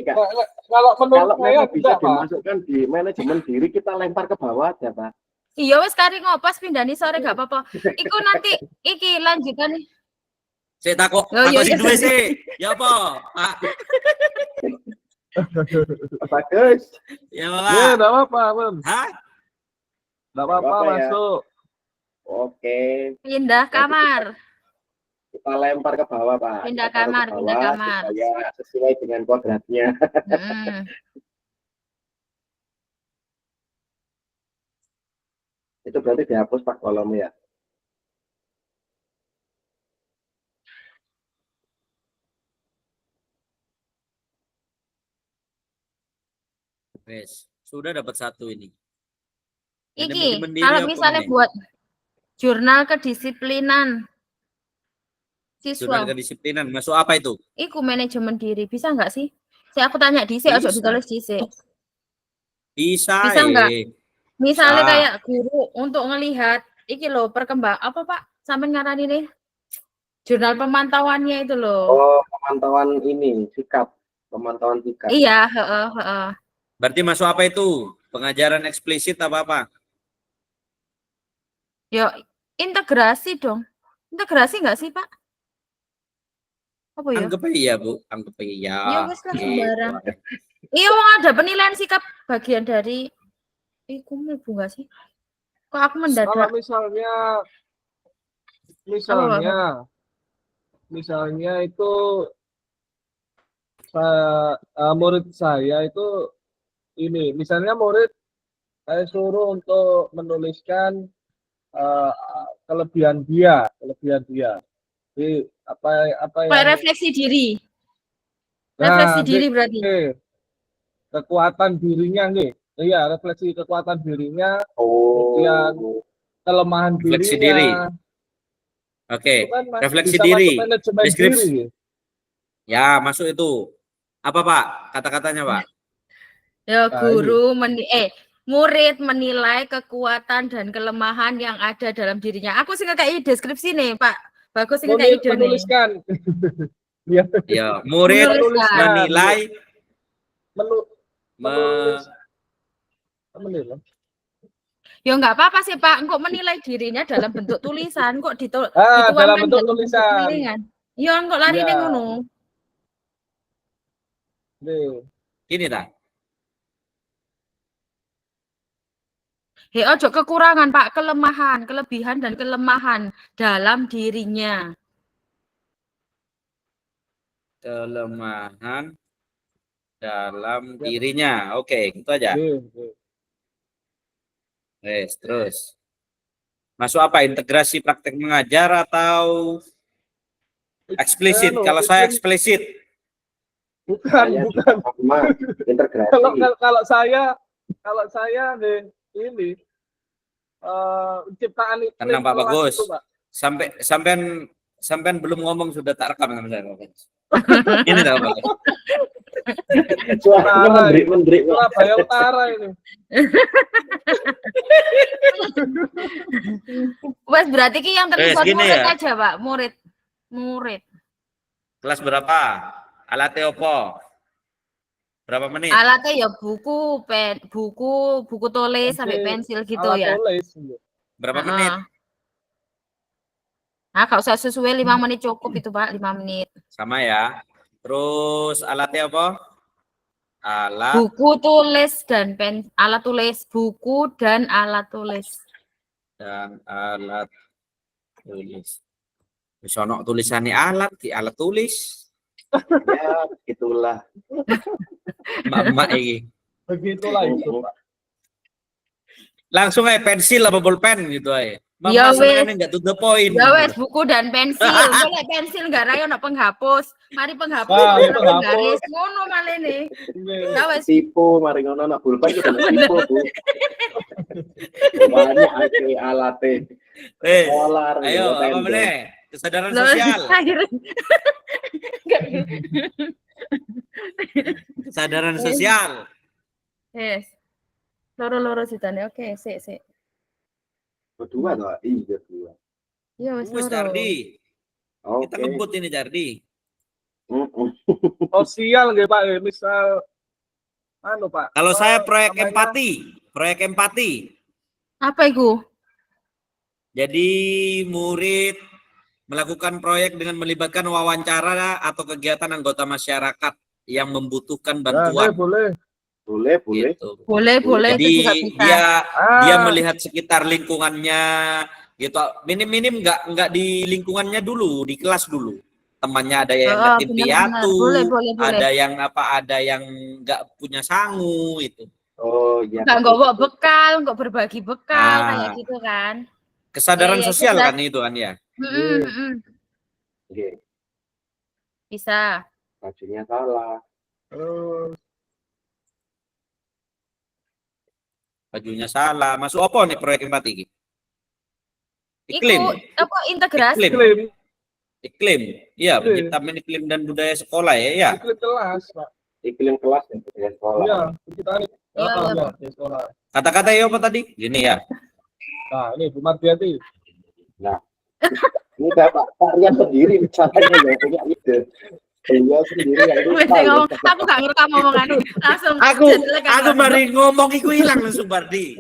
Kak. kalau menurut Kalau saya memang bisa tidak, Pak. dimasukkan di manajemen diri, kita lempar ke bawah aja, Pak. Iya wes kari ngopas pindani sore gak apa-apa. Iku nanti iki lanjutan nih. Saya takut, Oh, iya, si iya. dua sih. Ya apa? Pak? Bagus. Ya Ya, Pak. enggak apa-apa, Bun. Hah? Enggak apa-apa, apa-apa ya. masuk. Oke. Pindah kamar. Kita lempar ke bawah, Pak. Pindah Kita taruh kamar, ke pindah bawah kamar. supaya sesuai dengan kodratnya. Mm. Itu berarti dihapus Pak kolomnya ya. Wes, sudah dapat satu ini. Iki Manajemen diri kalau apa misalnya ini? buat jurnal kedisiplinan Jurnal siswa, kedisiplinan, masuk apa itu? iku manajemen diri bisa nggak sih? Saya aku tanya di ojo Bisa. ditulis di Bisa nggak? Misalnya Bisa. kayak guru untuk ngelihat iki loh perkembang apa Pak? Sampai ngarani nih jurnal pemantauannya itu loh. Oh, pemantauan ini, sikap. Pemantauan sikap. Iya, heeh. Berarti masuk apa itu? Pengajaran eksplisit apa-apa? Yo, integrasi dong. Integrasi nggak sih, Pak? Apa ya? Anggap iya, Bu. Anggap iya. Iya, wes lah Gitu. sembarang. Iya, wong ada penilaian sikap bagian dari iku mlebu nggak sih? Kok aku Kalau mendadak? misalnya itu murid saya itu ini, misalnya murid saya suruh untuk menuliskan kelebihan dia. Jadi apa Kayak yang refleksi diri. Refleksi diri berarti. kekuatan dirinya nih. Iya, refleksi kekuatan dirinya, Oh. kemudian kelemahan Refleksi dirinya. Oke. Itu kan Refleksi bisa diri. masuk manajemen Deskripsi. diri. Ya, masuk itu. Apa, Pak? Kata-katanya, Pak? Ya Nah, guru murid menilai kekuatan dan kelemahan yang ada dalam dirinya. Aku sih kayak deskripsi nih, Pak. Bagus sih kayak ide nih. Menuliskan. Ya, Ya, murid Menuliskan. menilai menulis. Menilai. Ya nggak apa-apa sih Pak, kok menilai dirinya dalam bentuk tulisan, kok dalam bentuk tulisan. Ya kok lari ning ngono. Nih. ini tak? Ojo kekurangan Pak, kelemahan, kelebihan dan kelemahan dalam dirinya. Kelemahan dalam dirinya. Oke, itu aja. Terus. Masuk apa? Integrasi praktek mengajar atau eksplisit? Kalau saya eksplisit. Bukan. Integrasi. Kalau saya nih ini ciptaan iklim. Tenang Pak Bagus. Itu, Pak. Sampean belum ngomong sudah tak rekam sama saya. Ini tak Pak. Suaranya menteri Surabaya Utara ini. Wes berarti ki yang terlibat murid ya. aja Pak, murid. Kelas berapa? Alatnya opo? Berapa menit? Alatnya ya buku tulis sampai pensil gitu alat ya. Tulis. Berapa menit? Nah, kalau usah sesuai 5 menit cukup itu Pak, 5 menit. Sama ya. Terus alatnya apa? Buku tulis dan alat tulis, buku dan alat tulis. Dan alat tulis. Sono tulisannya alat tulis. Ya, itulah. Mak ini. Begitulah itu, Pak. Langsung aja pensil apa bolpen gitu aja. Ya wes, enggak to the point. ya wes buku dan pensil. Boleh pensil enggak rayo nak penghapus. Mari penghapus garis ngono malene. Ya wes. Tipu mari ngono nak pulpen itu tipu, Bu. Banyak alatnya. Ayo, apa meneh? Kesadaran sosial. Kesadaran sosial. Yes. Loro-loro sitane. Oke, sik. Kedua toh? Iya, kedua. Iya, wis loro. Jardi. Kita ngebut ini Jardi. Sosial nggih Pak, misal Pak. Kalau saya proyek empati. Apa itu? Jadi murid melakukan proyek dengan melibatkan wawancara atau kegiatan anggota masyarakat yang membutuhkan bantuan. Boleh. Gitu. Boleh. Jadi dia melihat sekitar lingkungannya gitu. Minim nggak di lingkungannya dulu, di kelas dulu. Temannya ada yang yatim piatu, ada yang ada yang nggak punya sangu itu. Oh iya. Nggak bawa bekal, nggak berbagi bekal kayak gitu kan. Kesadaran sosial kan itu kan ya. Oke. Bisa. Bajunya salah. Bajunya salah. Masuk apa nih proyek empati ini? Iklim. Itu apa integrasi? Iklim. Iya, penciptaan iklim dan budaya sekolah ya. Iklim kelas, Pak. Iklim kelas dan budaya sekolah. Iya, kita di sekolah. Kata-kata ya apa tadi? Gini ya. Nah, ini Bu Mardiati. Nah. Ini Pak Rian sendiri bicaranya ya punya ide. Beliau sendiri yang lupa. Aku gak ngerekam omongan langsung. Aku mari ngomong iku hilang langsung Bardi.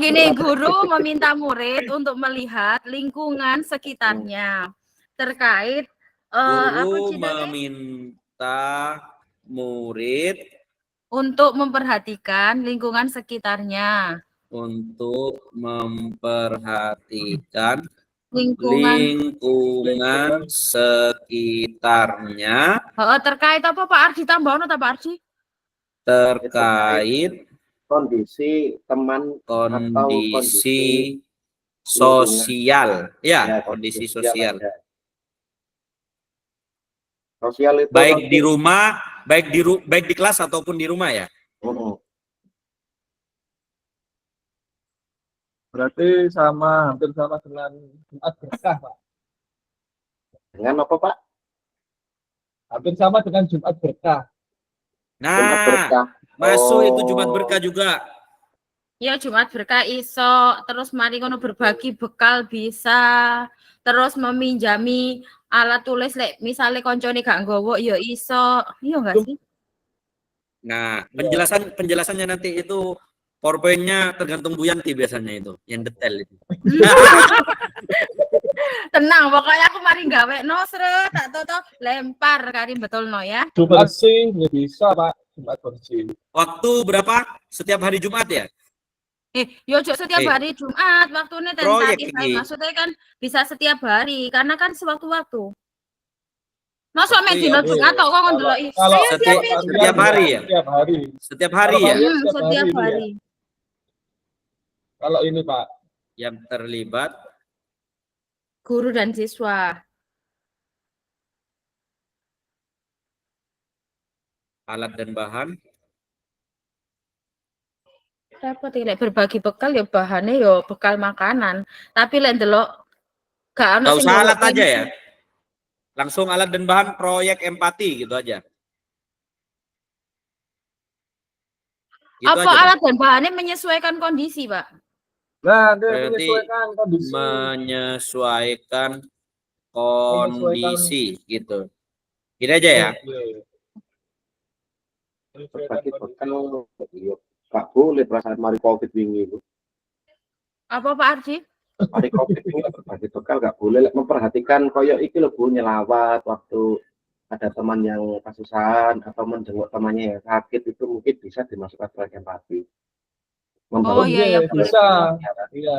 Gini, guru meminta murid untuk melihat lingkungan sekitarnya terkait guru meminta murid untuk memperhatikan lingkungan sekitarnya. Untuk memperhatikan lingkungan sekitarnya. Terkait apa Pak Ardi, tambahan atau Pak Ardi? Terkait kondisi teman atau kondisi sosial. Ya, kondisi sosial. Sosial itu baik di rumah, baik di kelas ataupun di rumah ya. Berarti hampir sama dengan Jumat Berkah, Pak. Dengan apa, Pak? Hampir sama dengan Jumat Berkah. Jumat Nah, berkah. masuk itu Oh. Jumat berkah juga. Ya Jumat berkah iso, terus mari ngono berbagi bekal bisa, terus meminjami alat tulis lek misale koncone gak nggowo ya iso. Iya enggak sih? Nah, penjelasannya nanti itu PowerPoint-nya tergantung Bu Yanti biasanya itu, yang detail itu. Tenang, pokoknya aku mari gawe no seret, tak toto lempar kari betul no ya. Jumat bersih nggak bisa Pak, Jumat bersih. Waktu berapa? Setiap hari Jumat ya? Yo setiap hari Jumat waktunya proyek tentatif, ini. maksudnya kan bisa setiap hari karena kan sewaktu-waktu. Masuk Tapi mek dino ya, Jumat kok kok ndelok Kalau ayo setiap hari ya? Setiap hari. Setiap hari ya? setiap hari. Kalau ini Pak, Yang terlibat Guru dan siswa. alat dan bahan. Dapat lek berbagi bekal ya bahannya ya bekal makanan. Tapi lek ndelok gak ono Nggak sing usah nggawa alat aja pensil. ya? Langsung alat dan bahan proyek empati gitu aja. Gitu Apa aja, alat dan bahannya menyesuaikan kondisi, Pak? nah dia Berarti menyesuaikan kondisi. menyesuaikan kondisi gitu. Gini aja ya. Berbagi bekal. Iya. Gak boleh perasaan mari COVID wingi itu. Apa Pak Ardi? Mari COVID itu berbagi bekal gak boleh. Memperhatikan koyo iki lho Bu, nyelawat waktu ada teman yang kasusahan atau menjenguk temannya yang sakit, itu mungkin bisa dimasukkan proyek empati. Oh iya ya boleh. Bisa. Iya.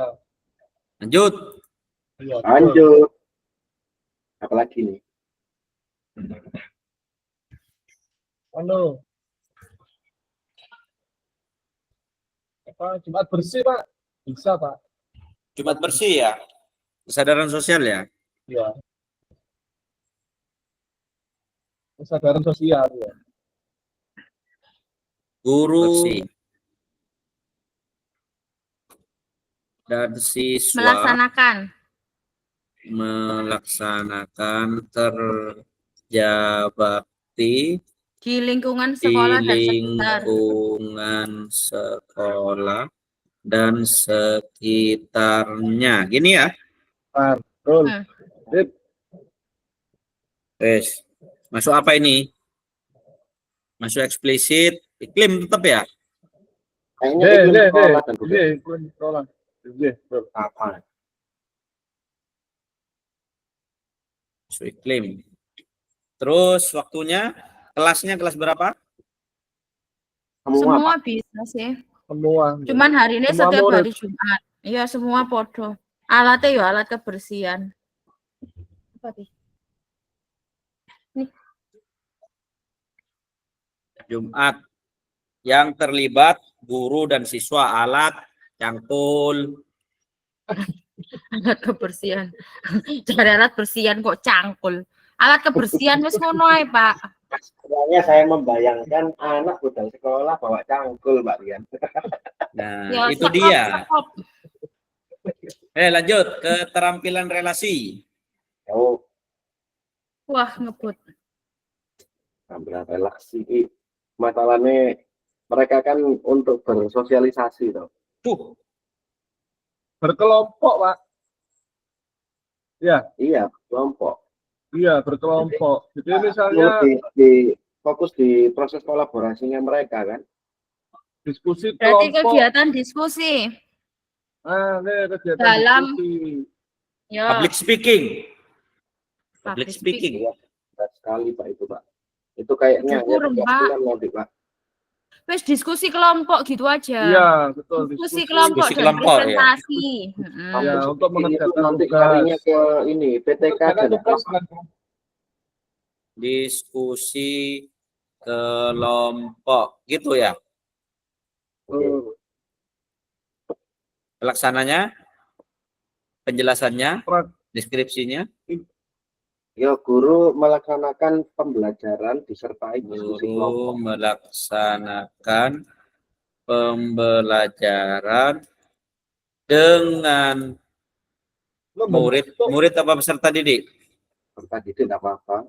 Lanjut. Iya. Lanjut. Apalagi nih? Anu. Apa Jumat bersih Pak? Bisa Pak. Jumat bersih ya. Kesadaran sosial ya. Iya. Kesadaran sosial ya. Guru bersih. Dan siswa melaksanakan kerja bakti di lingkungan sekolah di lingkungan sekolah dan sekitarnya. Gini ya. Betul. Wes. Masuk apa ini? Masuk eksplisit, iklim tetap ya? Kayaknya iklim sekolah. Apa? Masuk iklim. Terus waktunya, kelasnya kelas berapa? Semua bisa sih. Semua. Cuman hari ini Semua setiap murid. hari Jumat. Iya semua podo. Alatnya ya alat kebersihan. Apa sih? Jumat. Yang terlibat guru dan siswa, alat cangkul. Alat kebersihan. Cari alat bersihan kok cangkul. Alat kebersihan wis ngono ae, Pak. Soalnya saya membayangkan anak udah sekolah bawa cangkul, Mbak Rian. Nah, Ya, itu dia. Lanjut ke keterampilan relasi. Oh, Wah, ngebut. keterampilan relasi. Masalahnya mereka kan untuk bersosialisasi toh. Tuh, Berkelompok Pak. Ya. Iya, kelompok. Iya, berkelompok. Jadi misalnya fokus di proses kolaborasinya mereka kan. Diskusi Berarti kelompok. kegiatan diskusi. Kegiatan Dalam diskusi. ya, public speaking. Public Public speaking. Iya, berat sekali Pak itu Pak. Itu kayaknya nanti Pak. Wes diskusi kelompok gitu aja. Iya, betul. Diskusi kelompok Diskusi dan kelompok, presentasi. Ya, untuk mengerjakan nanti tugas. kalinya ke ini PTK dan Diskusi kelompok gitu ya. Pelaksananya, penjelasannya, deskripsinya. Ya, guru melaksanakan pembelajaran disertai diskusi kelompok. Guru melaksanakan pembelajaran dengan murid apa peserta didik? Peserta didik tidak apa-apa,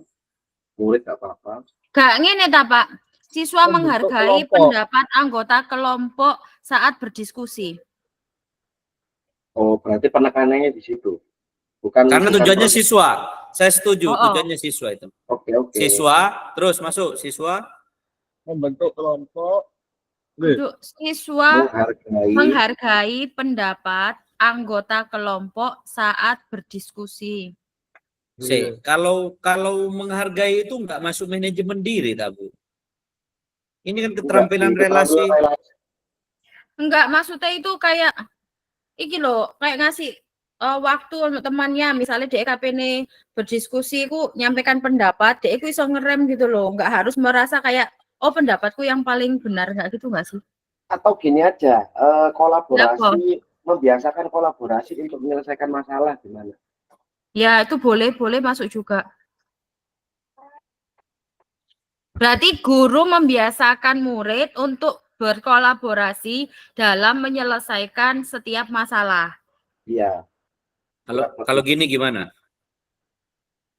murid tidak apa-apa. Gak ngene ta, Pak. Siswa Membentuk menghargai kelompok. pendapat anggota kelompok saat berdiskusi. Oh, berarti penekanannya di situ. Bukan Karena bukan tujuannya proses. siswa. Saya setuju, Oh, tujuannya siswa itu. Oke. Siswa, terus masuk siswa Membentuk kelompok. Untuk siswa Menghargai. menghargai pendapat anggota kelompok saat berdiskusi. Kalau menghargai itu nggak masuk manajemen diri, tak Bu? Ini kan keterampilan relasi. Enggak, maksudnya itu kayak iki loh, kayak ngasih waktu untuk temannya, misalnya DKP ini berdiskusi, ku nyampaikan pendapat, dia ku iso ngerem gitu loh, nggak harus merasa kayak oh pendapatku yang paling benar, nggak gitu nggak sih? Atau gini aja, kolaborasi, membiasakan kolaborasi untuk menyelesaikan masalah gimana? Ya itu boleh masuk juga. Berarti guru membiasakan murid untuk berkolaborasi dalam menyelesaikan setiap masalah. Iya. Kalau gini gimana?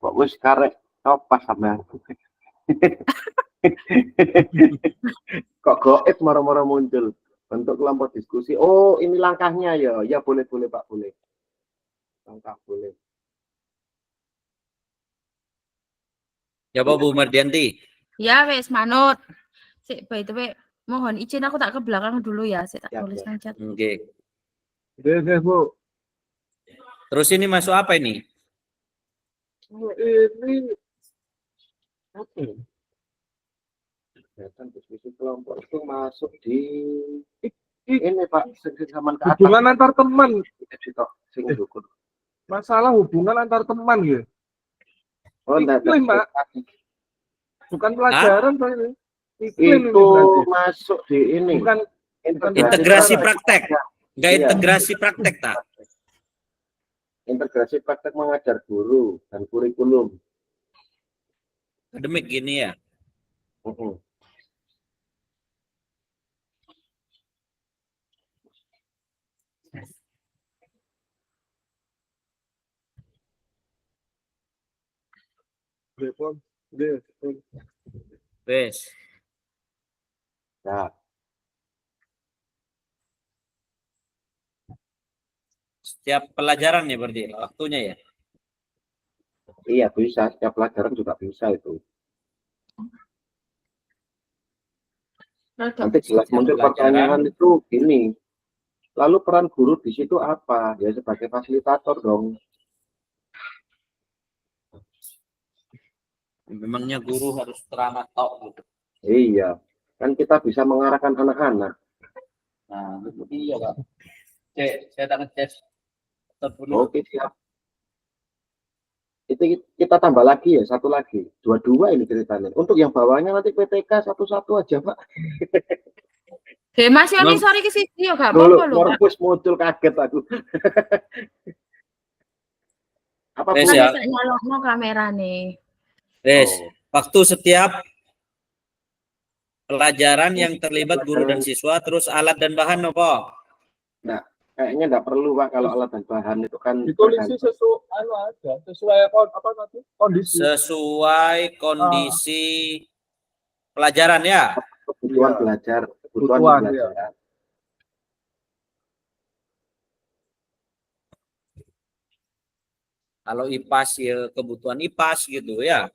Kok wis karek pas sama aku. Kok goib moro-moro muncul bentuk kelompok diskusi. Oh, ini langkahnya ya. Ya boleh Pak, boleh. Langkah boleh. Ya Bu Mardianti. Ya wes manut. Sik, by the way, mohon izin aku tak ke belakang dulu ya, saya tak tuliskan chat. Oke. Oke, Bu. Terus ini masuk apa ini? Ini Oke. Kegiatan diskusi kelompok itu masuk di ini Pak, zaman ke atas. hubungan antar teman. Masalah hubungan antar teman ya. Oh, Iklim, Pak. Bukan pelajaran, Pak ini. Iklim itu ini masuk di ini. bukan Integrasi praktek. Enggak integrasi praktek tak? Integrasi praktek mengajar guru dan kurikulum. Akademik gini ya. Wes. Nah, Setiap pelajaran ya berarti waktunya ya. iya bisa, setiap pelajaran juga bisa itu. Nanti jelas muncul pertanyaan itu gini. Lalu peran guru di situ apa? Ya sebagai fasilitator dong. Memangnya guru harus teramat tok gitu. Iya, kan kita bisa mengarahkan anak-anak. Nah, itu dia Kak. Saya tak ngecek. Oke, siap. Itu kita tambah lagi ya, satu lagi. Dua-dua ini ceritanya. Untuk yang bawahnya nanti PTK satu-satu aja, Pak. Mas Yoni sorry ke sini yo gak Dulu apa-apa lho. korpus muncul kaget aku. Apa Wes Bu? ya. Bisa nyalokno kamera nih. Wes, waktu setiap pelajaran yang terlibat guru dan siswa, terus alat dan bahan apa? Nah, kayaknya enggak perlu Pak kalau alat dan bahan itu kan ditulis sesuai apa nanti kondisi. Sesuai kondisi pelajaran ya. kebutuhan Iya. belajar, Kebutuhan, belajar. iya. Kalau IPAS ya kebutuhan IPAS gitu ya.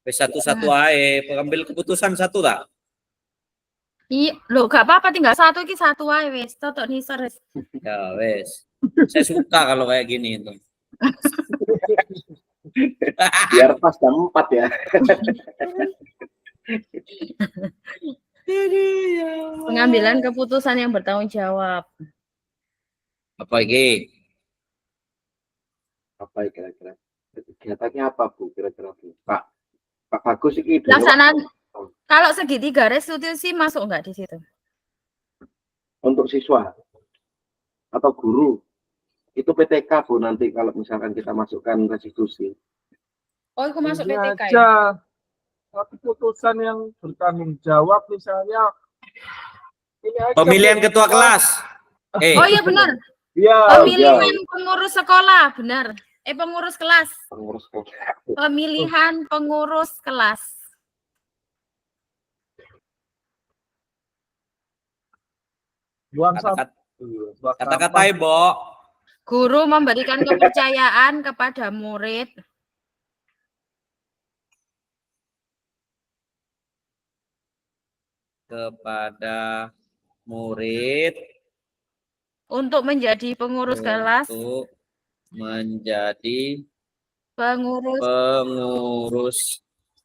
P1 satu ae, pengambil keputusan satu tak? Iya, lho gak apa-apa tinggal satu iki satu ae wis, totok nisor wis. Ya wes. Saya suka kalau kayak gini itu. Biar pas jam 4 ya. Pengambilan keputusan yang bertanggung jawab. Apa ini? Apa kira-kira? Kegiatannya apa Bu kira-kira Bu? Pak Bagus ini Pelaksanaan kalau segitiga restitusi masuk enggak di situ? untuk siswa atau guru itu PTK Bu nanti kalau misalkan kita masukkan restitusi. Oh, itu masuk Ini PTK aja. ya? Satu putusan yang bertanggung jawab misalnya ini aja, Pemilihan ketua kelas. Oh iya benar. Iya. Pemilihan pengurus sekolah, benar. Pengurus kelas. Pengurus Pemilihan pengurus kelas. Buang sampah. Kata-kata Bo. Guru memberikan kepercayaan kepada murid. Kepada murid Untuk menjadi pengurus kelas. untuk menjadi Pengurus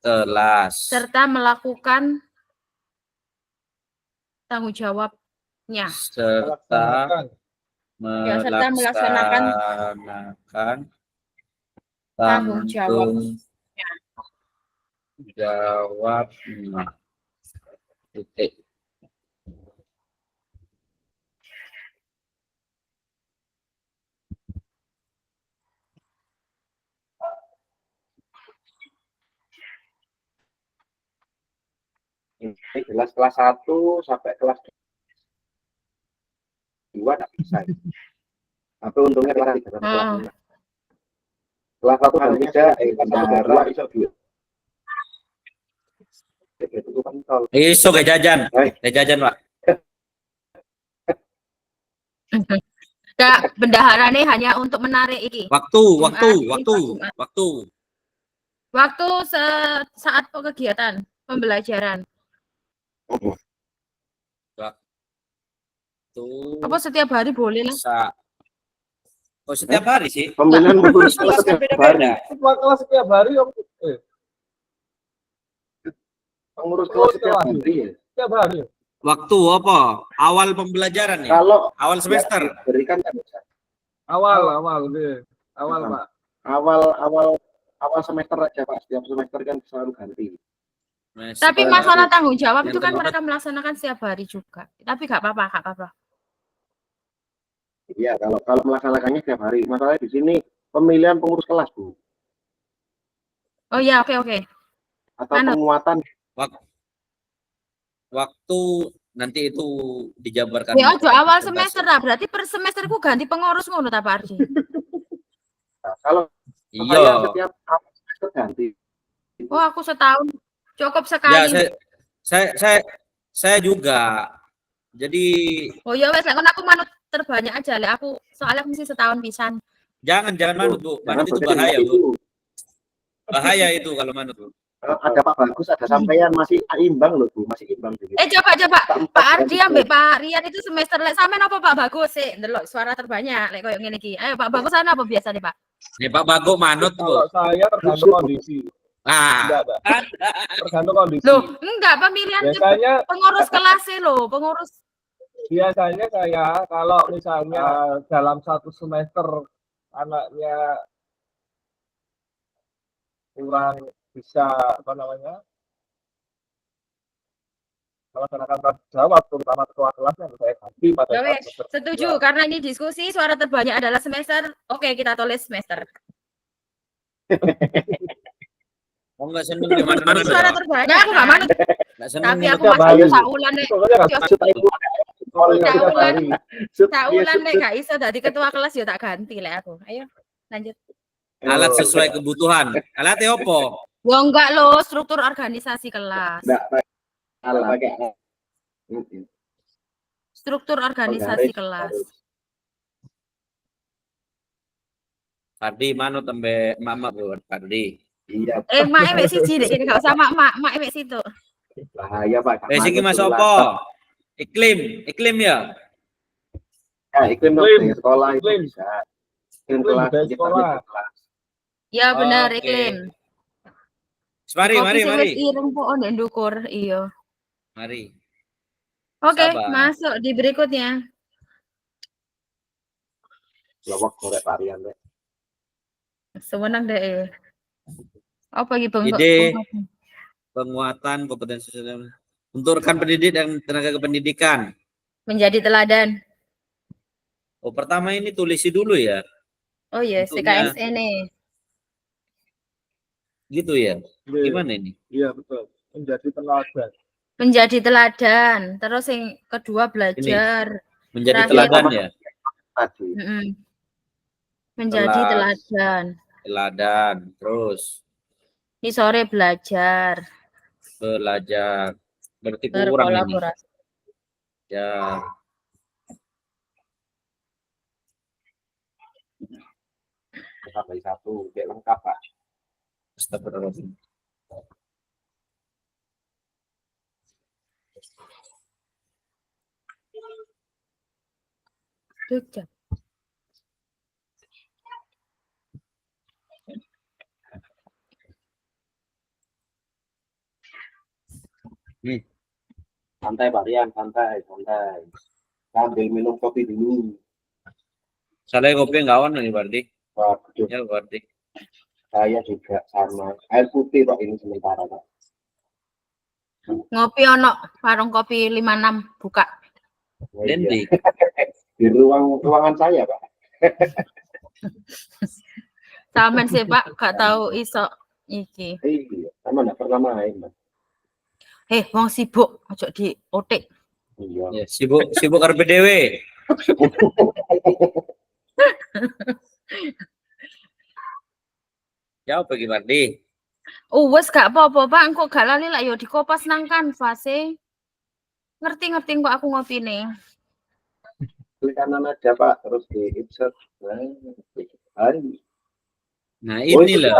kelas. serta melakukan tanggung jawabnya. Serta melaksanakan tanggung jawabnya. Titik. Ini jelas kelas 1 sampai kelas 2 nggak bisa. Tapi untungnya kelas 3 kelas 5. Kelas 1 hanya bisa kelas 2 bisa dua. Itu kan tol. Iso gak jajan. Gak jajan, Pak. Kak, bendaharane hanya untuk menarik iki. Waktu saat kegiatan pembelajaran. Apa setiap hari boleh lah? Oh, setiap hari sih. Pembinaan pengurus kelas setiap hari. Ketua kelas setiap hari Pengurus kelas setiap hari ya. Setiap hari. Waktu apa? Awal pembelajaran ya? Kalau awal semester. Berikan kan bisa. Awal Pak. Awal semester aja Pak. Setiap semester kan selalu ganti. Tapi masalah tanggung jawab itu kan mereka melaksanakan setiap hari juga. Tapi nggak apa-apa. Iya, kalau melaksanakannya setiap hari. Masalahnya di sini pemilihan pengurus kelas, Bu. Oh iya, oke. Atau penguatan. Waktu nanti itu dijabarkan. Ya, awal semester lah. Berarti per semesterku ganti pengurus ngono ta Pak Ardi? Nah, kalau iya, setiap semester ganti. Oh, aku setahun cukup sekali. Ya, saya juga. Jadi oh ya wes, kan aku manut terbanyak aja lah. Aku soalnya mesti setahun pisan. Jangan manut, Bu. Manut itu bahaya, Bu. Bahaya itu kalau manut, Bu. Ada Pak Bagus, ada sampean masih imbang loh, Bu. Masih imbang. Coba. Pak Ardi ambek Pak Rian itu semester lek sampean apa Pak Bagus sih? Ndelok suara terbanyak lek koyo ngene iki. Ayo Pak Bagus ana apa biasa nih, Pak? Nih Pak Bagus manut, Bu. Kalau saya tergantung kondisi. Enggak. Tergantung kondisi. Loh, enggak pemilihan biasanya pengurus kelas loh, pengurus. Biasanya saya kalau misalnya dalam satu semester anaknya kurang bisa melaksanakan tanggung jawab, terutama ketua kelasnya saya ganti pada semester. Setuju, karena ini diskusi suara terbanyak adalah semester. Oke, kita tulis semester. Oh, enggak seneng gimana suara terbanyak aku enggak manut. Tapi aku masih saulan nek. Saulan nek gak iso dadi ketua kelas ya tak ganti lek aku. Ayo, lanjut. Alat sesuai kebutuhan. Alatnya opo? Ya enggak loh, struktur organisasi kelas. Struktur organisasi kelas. Fardi manut tembe mama Bu Fardi. Iya. Mak ewek siji nek enggak usah mak ewek situ. Bahaya Pak. Iki Mas opo? Iklim ya? Ya, iklim sekolah itu bisa. Iklim kelas sekolah. Ya benar iklim. Mari. Ireng po ndek ndukur, iya. Mari. Oke, masuk di berikutnya. Lawak korek varian deh. Sewenang deh. Apa iki Bang? Ide penguatan kompetensi untuk rekan pendidik dan tenaga kependidikan. Menjadi teladan. Oh, pertama ini tulisi dulu ya. Oh iya, CKS ini. Gitu ya. Gimana ini? Iya, betul. Menjadi teladan. Menjadi teladan. Terus yang kedua belajar. Ini. Menjadi teladan ya. Menjadi teladan. Teladan. Terus ini sore belajar. Berarti kurang ini. Ya. tambahin 1 kayak lengkap Pak. Astagfirullahaladzim. Jogja. Santai Pak Rian, santai. Sambil minum kopi dulu. Saya kopi nggak awan nih berarti. Waduh, Ya berarti. saya juga sama. Air putih Pak ini sementara Pak. Ngopi ono warung kopi 56 buka. Oh, iya. Dendi. Di ruangan saya Pak. Sampean sih Pak, gak tahu iso iki. Iya, sama nggak pernah main Pak. Wong sibuk, ojo di otek. Iya. Ya, sibuk karpe dewe. Ya apa gimana di? Wes gak apa-apa Pak, engko gak lali lah yo dikopas nang kanvas e. Ngerti kok aku ngopi nih. Klik kanan aja Pak, terus di insert. Nah ini loh.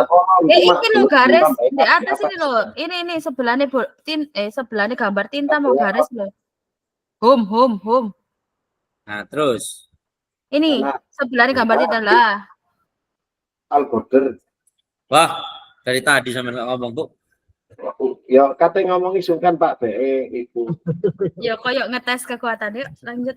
Ini lo garis di atas ini loh. Ini sebelahnya sebelahnya gambar tinta mau garis loh. Home. Nah terus. Ini sebelahnya gambar tinta lah. Al border. Wah dari tadi sampai ngomong Bu. Ya katanya ngomong isungkan Pak BE itu. Ya koyok ngetes kekuatannya. Lanjut.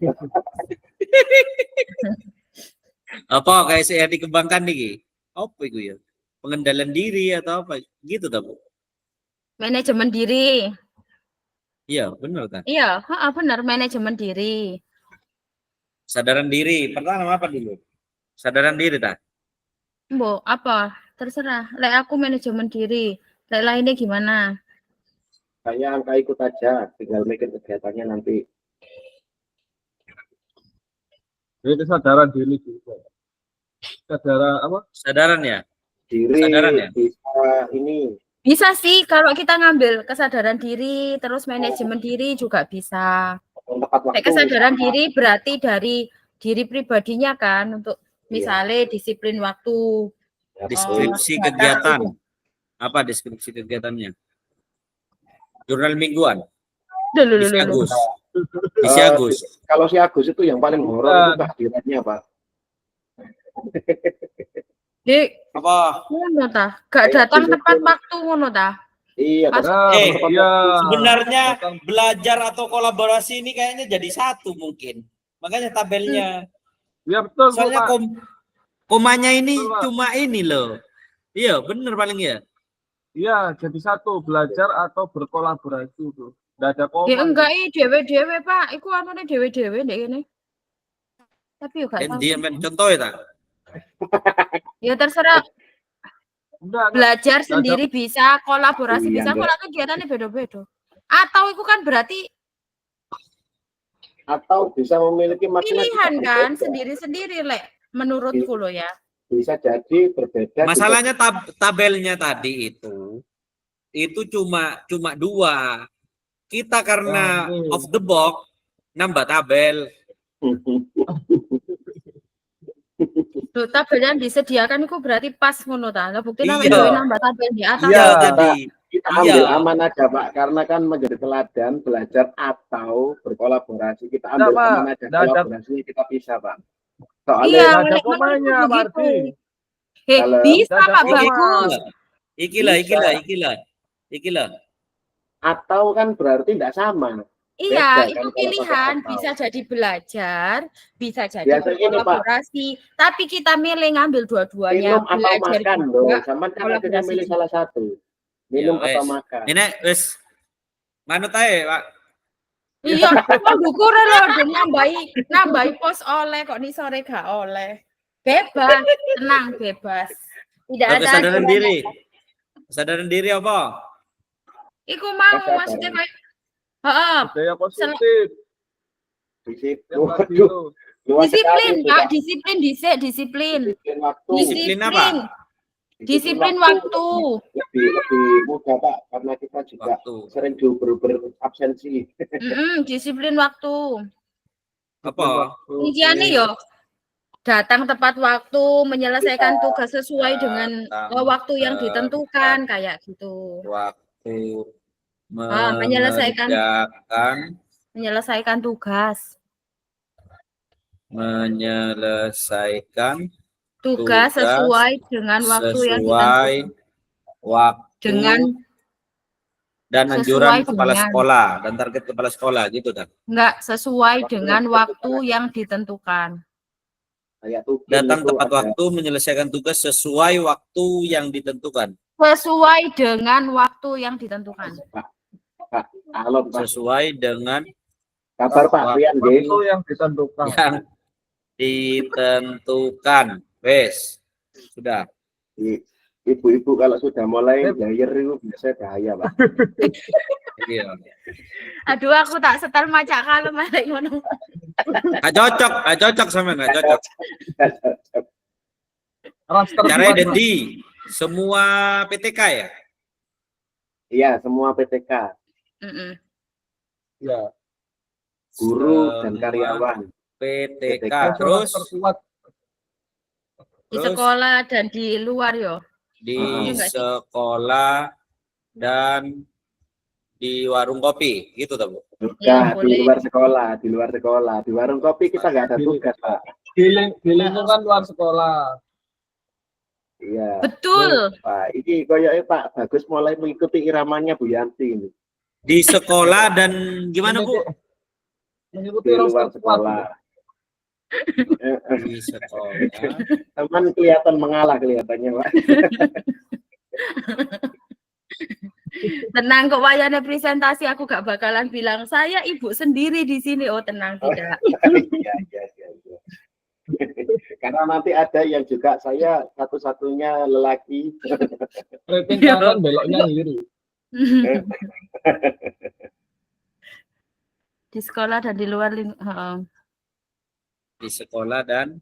Apa kayak saya dikembangkan nih? Apa itu ya? Pengendalian diri atau apa? Gitu tak Bu? Manajemen diri. Iya benar kan? Iya, benar manajemen diri. Sadaran diri. Pertama apa dulu? Sadaran diri tak? Mbok apa? Terserah. Lek aku manajemen diri. Lek lainnya gimana? Kayaknya angka ikut aja, tinggal mikir kegiatannya nanti. Jadi kesadaran diri juga. Kesadaran apa? Sadaran ya? Diri Sadaran ya? bisa ini. Bisa sih kalau kita ngambil kesadaran diri, terus manajemen diri juga bisa. Tepat waktu. Kesadaran diri berarti dari diri pribadinya kan untuk misalnya disiplin waktu. Deskripsi kegiatan. Apa deskripsi kegiatannya? Jurnal mingguan. Isi Agus. Isi Agus. Kalau si Agus itu yang paling horor itu kehadirannya Pak. Apa? Ngono ta? Gak datang tepat waktu ngono ta? Iya. Sebenarnya belajar atau kolaborasi ini kayaknya jadi satu mungkin. Makanya tabelnya. Iya betul. Soalnya komanya ini cuma ini loh. Iya bener paling ya. Iya jadi satu belajar atau berkolaborasi itu. Nggak ada koma. Ya enggak dewe-dewe Pak. Iku anune dewe-dewe ndek kene. Tapi yo gak tahu. Dia contoh ya tak? Ya terserah. Enggak. Belajar sendiri bisa, kolaborasi Iya, bisa, kalau kegiatannya beda-beda. Atau itu kan berarti atau bisa memiliki pilihan kan sendiri-sendiri lek menurutku lo ya. Bisa jadi berbeda. Masalahnya tabelnya tadi itu cuma 2. Kita karena off the box nambah tabel. Loh, tabel yang disediakan itu berarti pas ngono ta. Lah buktinya nambah tabel di atas. Iya, jadi kita ambil aman aja Pak, karena kan menjadi teladan belajar atau berkolaborasi. Kita ambil aman aja, kolaborasinya kita bisa Pak. Soalnya ada komanya Mardi. Bisa Pak, bagus. Ikilah. Atau kan berarti tidak sama. Iya, itu pilihan. Bisa jadi belajar, bisa jadi kolaborasi. Tapi kita milih ngambil dua-duanya. Minum atau makan loh. Sama kan kita milih salah satu. Minum atau makan. Ini wes manut ae, Pak. Iya, kok dukur loh, nambahi pos oleh kok nih sore gak oleh. Bebas, tenang, bebas. Tidak ada kesadaran diri. Kesadaran diri apa? Iku mau maksudnya kayak budaya positif. Disiplin, Kak, disiplin waktu. Disiplin apa? Disiplin waktu. Lebih mudah Pak, karena kita juga sering berabsensi. Disiplin waktu. Apa? Kunciannya yo. datang tepat waktu, menyelesaikan tugas sesuai dengan Datang waktu yang ditentukan, kayak gitu. waktu Menyelesaikan tugas. Menyelesaikan Tugas sesuai dengan waktu yang ditentukan. Waktu Dengan dan anjuran sesuai kepala dengan. sekolah dan target kepala sekolah gitu kan. Enggak sesuai dengan waktu yang ditentukan. Datang tepat waktu, menyelesaikan tugas sesuai waktu yang ditentukan. Sesuai dengan waktu yang ditentukan. Pak, alon Pak. Sesuai dengan Kabar Pak Rian waktu yang ditentukan. yang ditentukan. Wes, sudah. Ibu-ibu kalau sudah mulai gair itu biasanya bahaya Pak. Iya. Aduh, aku tak setel macak kalau malah ngono. Nggak cocok sama nggak cocok. Caranya Dendi, semua PTK ya? Iya, semua PTK. Ya. Guru dan karyawan. PTK terus di sekolah dan di luar yo. Di sekolah dan di warung kopi gitu tak Bu? Ya, di luar sekolah, di warung kopi kita nggak ada tugas Pak. Di lingkungan luar sekolah. Iya. Betul. Pak, ini koyoknya Pak Bagus mulai mengikuti iramanya Bu Yanti ini. Di sekolah dan gimana Bu? Mengikuti di luar sekolah. Di sekolah. Teman kelihatan mengalah kelihatannya Pak. Tenang kok, wayane presentasi aku gak bakalan bilang saya ibu sendiri di sini. Oh tenang, tidak. Iya. Karena nanti ada yang juga saya satu-satunya lelaki. Rating kanan beloknya kiri. Di sekolah dan di luar Di sekolah dan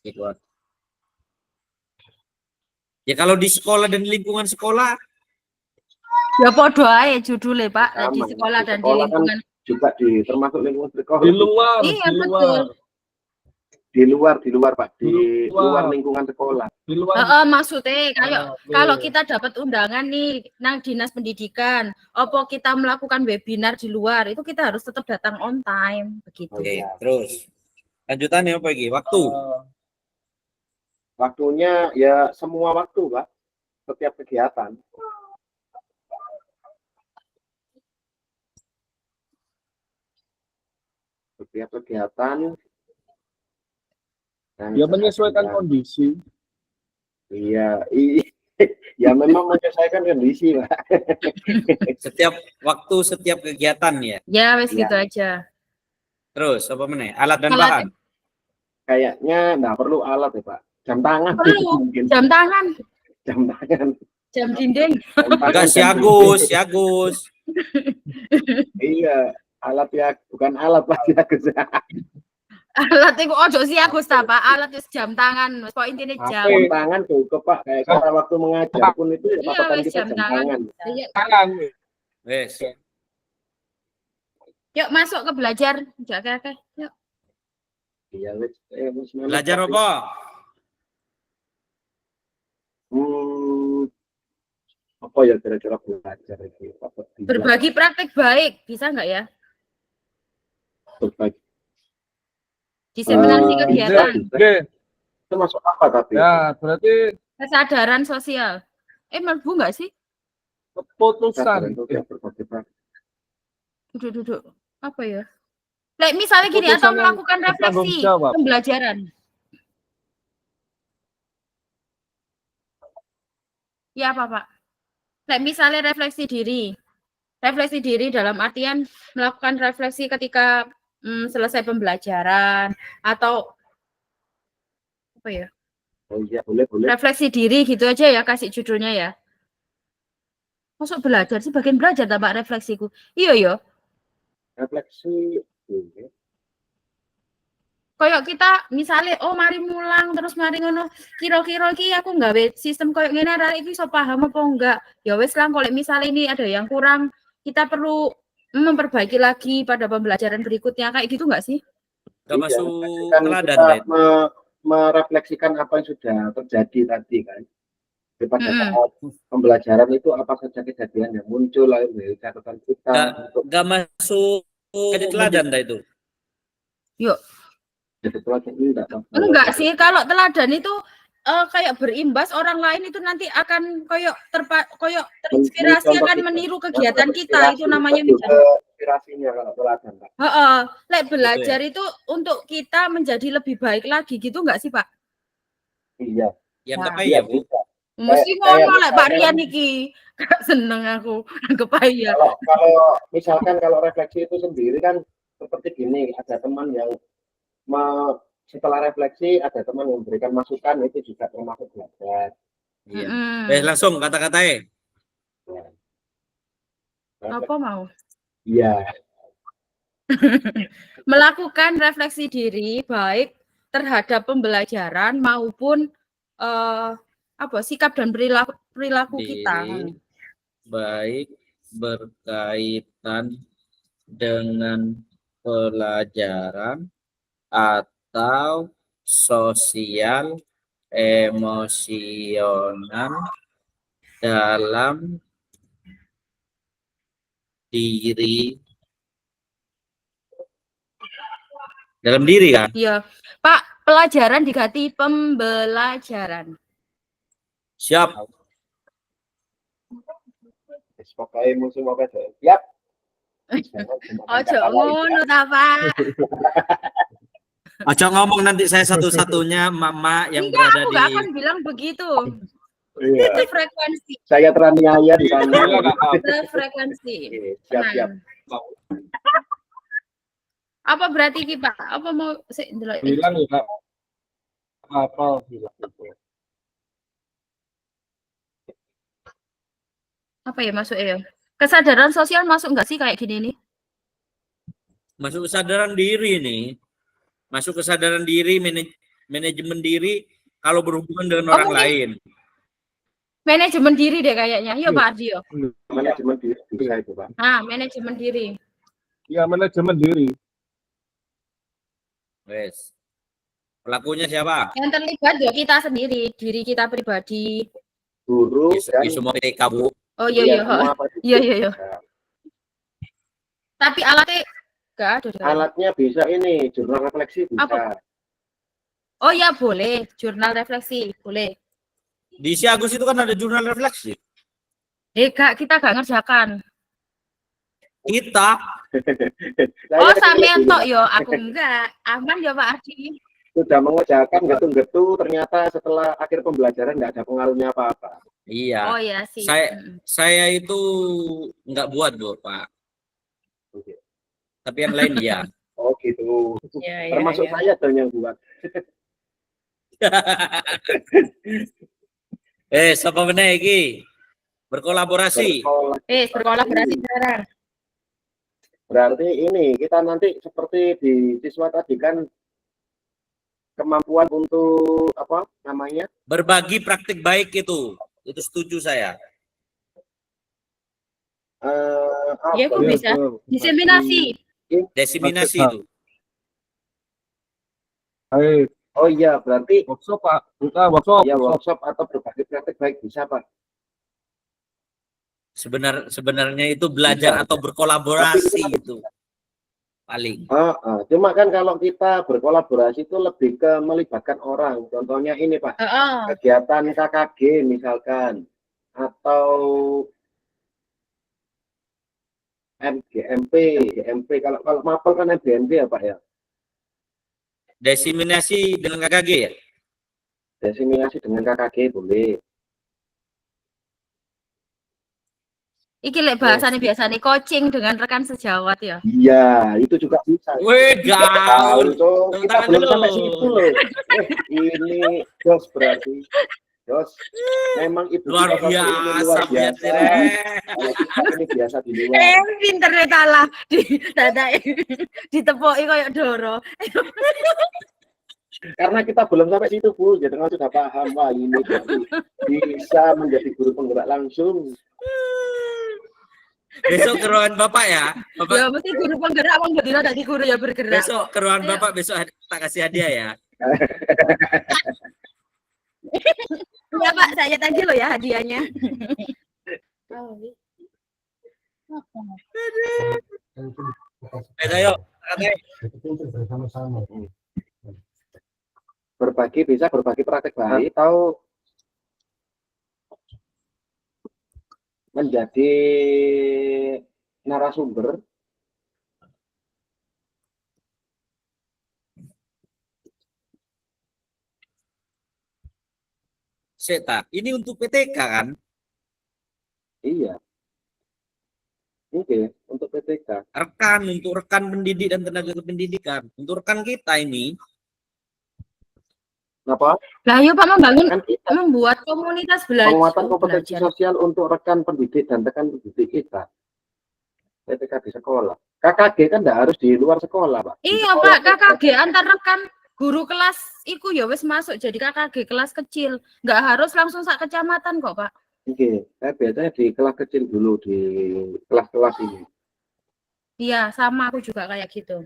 di luar. Ya kalau di sekolah dan lingkungan sekolah ya podo ae judulnya Pak. Di Sama, sekolah di dan di sekolah lingkungan juga termasuk lingkungan sekolah. Di luar. Iya, di betul. Di luar Pak, di luar lingkungan sekolah. Di luar. Maksudnya kalau kita dapat undangan nih nang dinas pendidikan, opo kita melakukan webinar di luar, itu kita harus tetap datang on time begitu. Oke, terus lanjutannya apa lagi? Waktu. Waktunya ya semua waktu Pak, setiap kegiatan. Setiap kegiatan. Ya menyesuaikan kondisi. Iya, ya memang menyesuaikan kondisi Pak. Setiap waktu, setiap kegiatan ya. Ya wes gitu aja. Terus apa meneh? Alat dan bahan. Kayaknya nggak perlu alat ya Pak. Jam tangan perlu. mungkin. Jam tangan. Jam dinding. Enggak si Agus. Iya, alat ya bukan alat Pak, si Agus. Alat itu ojo si Agus ta Pak, alat itu jam tangan. Kok intinya jam. Jam tangan cukup Pak, kayak cara waktu mengajar pun itu ya patokan kita jam tangan. Tangan. Wes. Yuk masuk ke belajar, jaga yuk. Iya, Belajar apa? Apa ya kira-kira belajar itu? Berbagi praktek baik, bisa nggak ya? Berbagi. Diseminasi kegiatan. Itu masuk apa tapi? Ya, berarti kesadaran sosial. Melbu nggak sih? Keputusan. Duduk. Apa ya? Misalnya gini, atau melakukan refleksi pembelajaran. Ya apa Pak? Misalnya refleksi diri. Refleksi diri dalam artian melakukan refleksi ketika selesai pembelajaran atau apa ya? Oh iya, boleh. Refleksi diri gitu aja ya, kasih judulnya ya. Masuk belajar sih, bagian belajar tambah refleksiku. Iya. Refleksi. Kayak kita misalnya mari mulang terus mari ngono kira-kira iki aku nggawe sistem kayak ngene arek iki iso paham apa enggak. Ya wis lah, kalau misalnya ini ada yang kurang kita perlu memperbaiki lagi pada pembelajaran berikutnya, kayak gitu enggak sih? Nggak Iya, masuk kan teladan kita lah itu. merefleksikan apa yang sudah terjadi tadi kan. Pada Mm-mm. saat pembelajaran itu apa saja kejadian yang muncul lalu dari catatan kita untuk Nggak masuk jadi teladan dah itu. Yuk. jadi pelajaran ini enggak tahu. Enggak sih, kalau teladan itu kayak berimbas orang lain itu nanti akan koyok terinspirasi Contoh akan kita. meniru kegiatan kita, Inspirasi, itu namanya betul, menjadi. inspirasinya kalau teladan, Pak. Heeh, lek belajar itu untuk kita menjadi lebih baik lagi gitu enggak sih, Pak? Iya, Ya Nah, nggak iya ya, Bu. bisa. mesti Kayak ngono lek Pak misalkan, Rian iki. Gak seneng aku kepaya. kalau misalkan kalau refleksi itu sendiri kan seperti gini, ada teman yang setelah refleksi ada teman yang memberikan masukan, itu juga termasuk belajar. Iya. Mm-mm. Langsung kata-katanya. Ya. Apa mau? Iya, Melakukan refleksi diri baik terhadap pembelajaran maupun apa sikap dan perilaku kita. Diri baik berkaitan dengan pelajaran atau sosial emosional dalam diri kan. Iya, Pak, pelajaran diganti pembelajaran. Siap. pokoknya musuh apa aja. Yap. Ojo ngono ta, Pak. Ojo ngomong nanti saya satu-satunya mama yang Enggak, berada aku di nggak akan bilang begitu. Iya. Itu frekuensi. Saya teraniaya di sana. Itu frekuensi. Siap. Apa berarti ki, Pak? Apa mau ndelok Bilang ya apa bilang itu. apa ya masuknya ya? Kesadaran sosial masuk nggak sih kayak gini nih? masuk kesadaran diri nih. Masuk kesadaran diri, manajemen diri kalau berhubungan dengan orang lain. Manajemen diri deh kayaknya. Yuk Pak Ardio. Manajemen diri bisa itu, Pak. Nah, manajemen diri. Ya, manajemen diri. Wes. Pelakunya siapa? Yang terlibat ya kita sendiri, diri kita pribadi. Guru dan semua PTK, Bu. Oh iya. Iya. Tapi alatnya enggak ada. Alatnya bisa ini, jurnal refleksi bisa. Apa? Oh ya boleh, jurnal refleksi boleh. Di Si Agus itu kan ada jurnal refleksi. Kita gak ngerjakan. Kita. Oh sampean tok yo, aku enggak. Aman ya Pak Ardi. Sudah mengerjakan getu-getu, ternyata setelah akhir pembelajaran nggak ada pengaruhnya apa-apa. Iya. Oh ya sih. Saya itu nggak buat, Bu, Pak. Tapi yang lain ya. Oh gitu. Ya, termasuk saya dong yang buat. Siapa benar iki? Berkolaborasi. Berkolaborasi sekarang. Berarti ini kita nanti seperti di siswa tadi kan kemampuan untuk apa namanya? Berbagi praktik baik itu setuju saya. Ya kok bisa. Diseminasi. Diseminasi itu. Oh iya, berarti workshop Pak, bukan workshop. Ya workshop atau berbagi praktik baik bisa Pak. Sebenarnya itu belajar atau berkolaborasi itu paling. Cuma kan kalau kita berkolaborasi itu lebih ke melibatkan orang. Contohnya ini Pak, kegiatan KKG misalkan atau GMP. Kalau mapel kan MBNP ya Pak ya. Diseminasi dengan KKG ya? Diseminasi dengan KKG boleh. Iki lek bahasane biasanya coaching dengan rekan sejawat ya. Iya, itu juga bisa. Wih, gaul. Kita belum sampai situ loh. Ini Jos berarti. Jos, memang itu luar biasa. Ini biasa di luar. Pinternya kalah ditepoki kayak Doro. Karena kita belum sampai situ Bu, jadi kan sudah paham wah ini bisa menjadi guru penggerak langsung. Besok ke ruangan Bapak ya. Bapak Ya mesti guru penggerak wong bedina dadi guru ya bergerak. besok ke ruangan Ayo. Bapak besok tak kasih hadiah ya. Ya Pak, saya tadi loh ya hadiahnya. Ayo, katanya. Berbagi bisa berbagi praktek baik atau menjadi narasumber. Seta, ini untuk PTK kan? Iya. Oke, untuk PTK. Untuk rekan pendidik dan tenaga kependidikan. Untuk rekan kita ini. Kenapa? Lah yuk Pak membangun Kan kita membuat komunitas belajar. penguatan kompetensi belajar. sosial untuk rekan pendidik dan rekan pendidik kita. PTK di sekolah. KKG kan enggak harus di luar sekolah, Pak. Di Iya sekolah Pak, KKG antar rekan guru kelas iku ya wis masuk jadi KKG kelas kecil. Nggak harus langsung sak kecamatan kok, Pak. Oke, saya biasanya di kelas kecil dulu, di kelas-kelas ini. Iya, sama aku juga kayak gitu.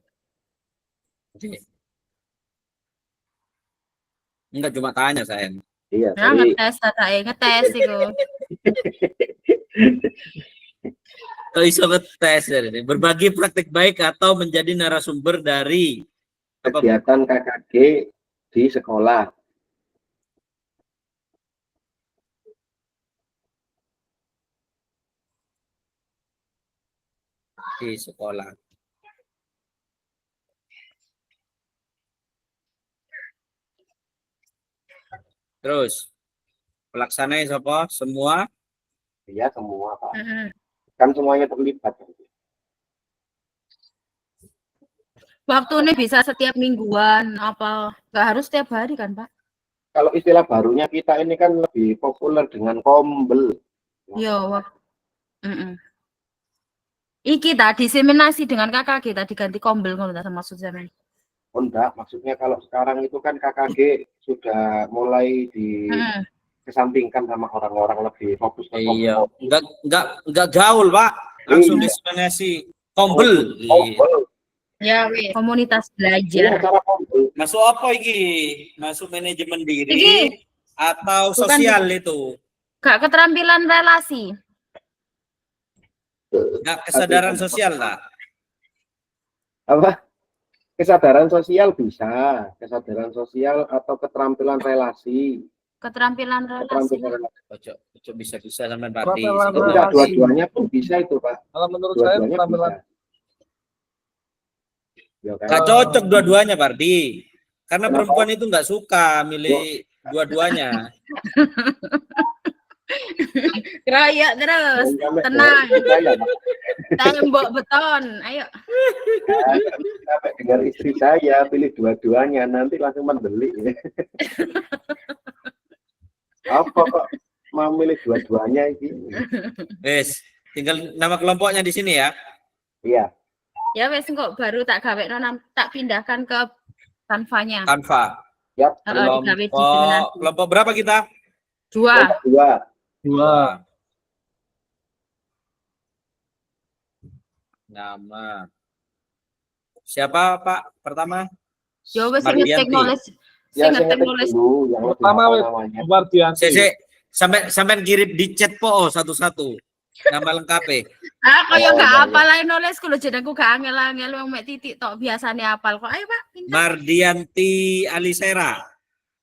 Enggak cuma tanya sayang. Iya, Nah, jadi ngetes itu. Kalau iso ngetes ini. Berbagi praktik baik atau menjadi narasumber dari apa? kegiatan KKG di sekolah. Di sekolah. Terus pelaksananya siapa? Semua? Iya, semua, Pak. Mm-mm. Kan semuanya terlibat. Waktu ini bisa setiap mingguan apa nggak harus setiap hari kan, Pak? Kalau istilah barunya kita ini kan lebih populer dengan kombel. Yo, iki tadi diseminasi dengan KKG tadi ganti kombel ngono ta maksudnya. Oh, enggak, maksudnya kalau sekarang itu kan KKG sudah mulai dikesampingkan sama orang-orang lebih fokus ke Iya. kombel. Enggak gaul, Pak. Langsung Iya. diseminasi kombel. Kombel. Ya, wis. Komunitas Iya, belajar. cara kombel. Masuk apa iki? Masuk manajemen diri Iki. atau Bukan. sosial itu? Gak keterampilan relasi. Enggak kesadaran sosial lah. Apa? Kesadaran sosial bisa, kesadaran sosial atau keterampilan relasi. Keterampilan relasi. Keterampilan relasi. Ojo bisa sampean Keterampilan Pak. Itu relasi. enggak, dua-duanya pun bisa itu, Pak. Kalau menurut saya Dua-duanya keterampilan bisa. Ya, kan? Gak cocok dua-duanya, Pardi. Karena Kenapa? perempuan itu nggak suka milih dua-duanya. Keroyok terus. Sampai Tenang. dengar istri saya, Pak. Tembok beton. Ayo. Sampai dengar istri saya pilih dua-duanya, nanti langsung membeli. Apa kok mau milih dua-duanya ini? Wes, tinggal nama kelompoknya di sini ya. Iya. Ya wes kok baru tak gawe tak pindahkan ke Canva-nya. Canva. Ya, Digawe diseminasi. Kelompok berapa kita? 2. dua. Nama. Siapa Pak pertama? Ya wes Mardianti. ngetik nulis. Ya, Sing saya ngetik ngetik nulis. dulu yang lebih Pertama, apa wes. namanya. Mardianti. Sampai kirim di chat po satu-satu. Nama lengkapnya. Kaya Oh, gak iya, apal ae nulis kulo jenengku gak angel-angel wong mek titik tok biasane apal kok. Ayo Pak, pinter. Mardianti Alisera.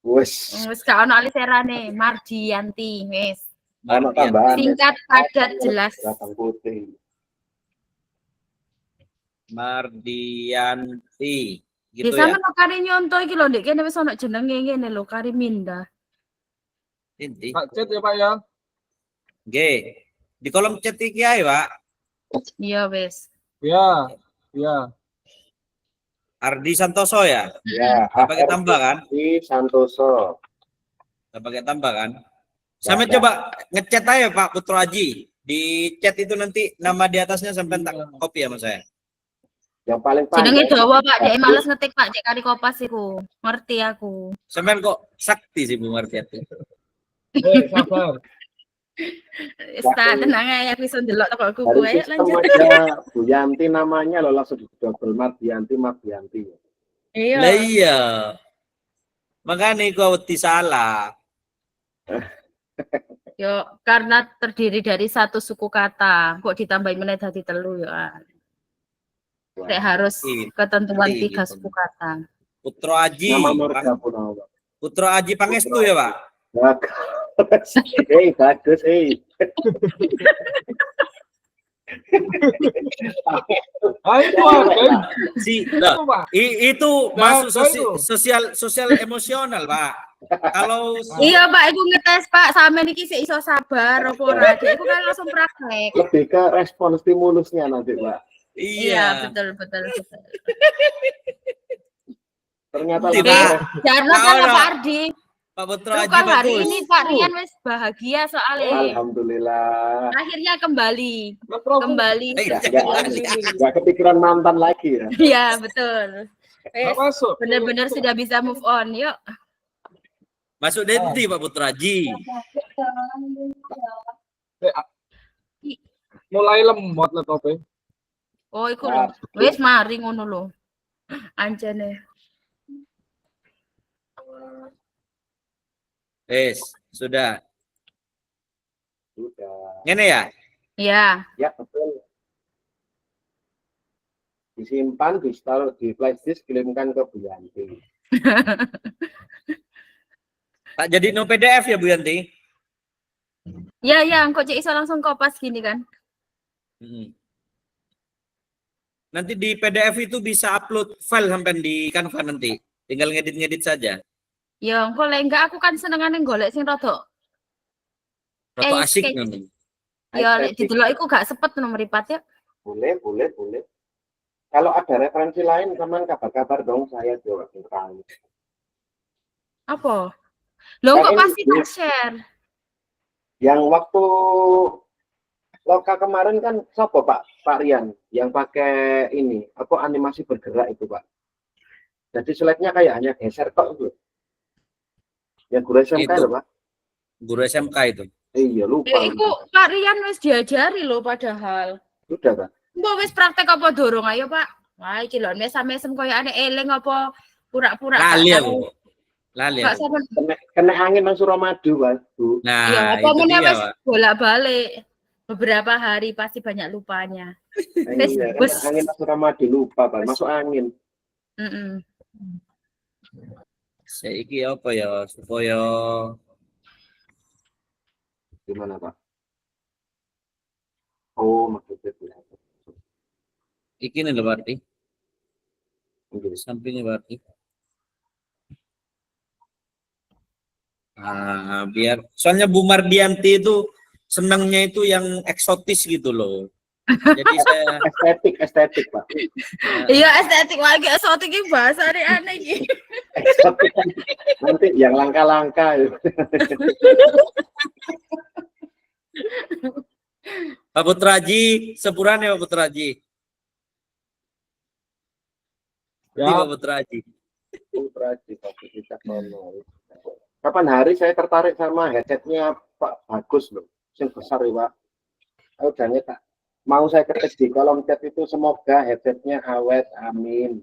Wes. Wis gak ono aliserane, Mardianti, wis. Anak Mardianti. tambahan. Singkat, padat, jelas. Batang putih. Mardianti. Gitu Bisa ya. men kari nyonto iki lho ndek kene wis ono jenenge ngene lho, kari Minda. Inti. Pak Chat ya Pak ya. Nggih. Di kolom chat iki ae, Pak. Iya wis. Ya. Ya. Ardi Santoso ya. Ya, Nggak pakai tambah kan? Di Santoso. Nggak pakai tambah kan? Sampai Nggak. coba ngechat aja Pak Putro Aji. Di chat itu nanti nama di atasnya sampai tak copy ya Mas saya. Yang paling Jenenge panjang. dawa Pak, dek males ngetik Pak, dek kari kopas iku. Ngerti aku. Sampai kok sakti sih Bu Martiati. Sabar. Sta tenang aja bisa ndelok toko kuku Dari ayo sistem lanjut. aja Bu Yanti namanya lo langsung double Mardianti. Iya. Lah iya. Makanya kau salah. Yo karena terdiri dari satu suku kata, kok ditambahin menit hati telu ya. Kayak harus ketentuan 3 suku kata. Putro Aji. Nama marga Punawa. Putro Aji Pangestu ya, Pak? Bagus, Itu masuk sosial emosional, Pak. Kalau iya Pak, aku ngetes Pak, sama niki sih iso sabar apa ora. Aku kan langsung praktek. Lebih ke respon stimulusnya nanti, Pak. Iya, betul. Ternyata jangan kalau Pak Ardi. Pak Putro Aji Bukan hari bagus. ini Pak Rian wis bahagia soalnya. Alhamdulillah. Akhirnya kembali. Nggak kepikiran mantan lagi ya. Iya, betul. Masuk. Benar-benar sudah bisa move on. Yuk. Masuk Denti Pak Putro Aji. Mulai lemot lah tope. Oh, iku lho. Wis mari ngono lho. Anjene. Sudah. Sudah. Ngene ya? Iya. Ya, betul. Disimpan, ditaruh di flash disk, kirimkan ke Bu Yanti. Tak jadi no PDF ya Bu Yanti? Ya, kok Cik iso langsung kopas gini kan? Nanti di PDF itu bisa upload file sampai di Canva nanti. Tinggal ngedit-ngedit saja. Ya, engko lek enggak aku kan senengane golek sing rada asik nanti. Ya, lek didelok iku gak sepet nomor mripat ya. Boleh. Kalau ada referensi lain, teman kabar-kabar dong, saya jawab tentang. Apa? Loh kok pasti tak share. Yang waktu Loka kemarin kan siapa Pak Rian yang pakai ini apa animasi bergerak itu Pak. Jadi slide-nya kayak hanya geser kok itu. Yang guru SMK itu Pak. Guru SMK itu. Iya lupa. Iku Pak Rian wis diajari loh padahal. Sudah Pak. Mbok wis praktek apa dorong ayo Pak. Wah iki lho mesam-mesem koyokane eling apa pura-pura. Lali aku. Kena angin nang Suramadu Pak. Bu. Nah, ya, apa itu dia, wis bolak-balik. Beberapa hari pasti banyak lupanya. Iya, angin nang Suramadu lupa Pak, masuk angin. Saiki apa ya supaya gimana Pak? Oh, maksudnya iki nih berarti. Sampingnya berarti. Biar soalnya Bu Mardianti itu senangnya itu yang eksotis gitu loh. Jadi saya estetik Pak. Iya estetik lagi eksotik ini bahasanya aneh gitu. Nanti yang langka-langka. Pak Putraji, sepurane Pak Putraji. Ya, Pak Putraji. Kapan hari saya tertarik sama headsetnya Pak Bagus loh, yang besar ya Pak. Udah tak mau saya ketik di kolom chat itu semoga headsetnya awet, amin.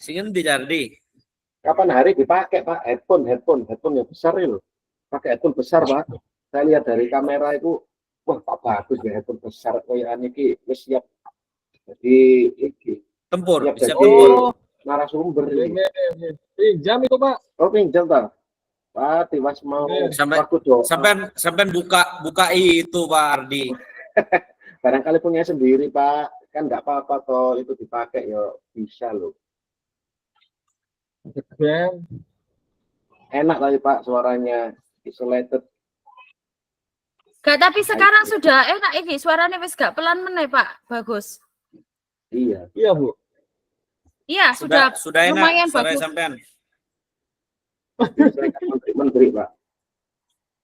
Singen dijardi. Kapan hari dipakai Pak headphone yang besar ya loh. Pakai headphone besar Pak. Saya lihat dari kamera itu, wah Pak Bagus ya headphone besar kayak ini siap. Jadi iki tempur, siap tempur. Narasumber ini. Pinjam itu Pak. Oh pinjam Pak. Pak Tiwas mau sampai buka itu Pak Ardi. Barangkali punya sendiri Pak, kan nggak apa-apa toh itu dipakai ya bisa loh. Enak lagi Pak suaranya isolated. Gak, tapi sekarang sudah enak ini suaranya wis gak pelan meneh Pak, bagus. Iya Bu. Iya sudah enak lumayan suara bagus. Sampean. Menteri Pak.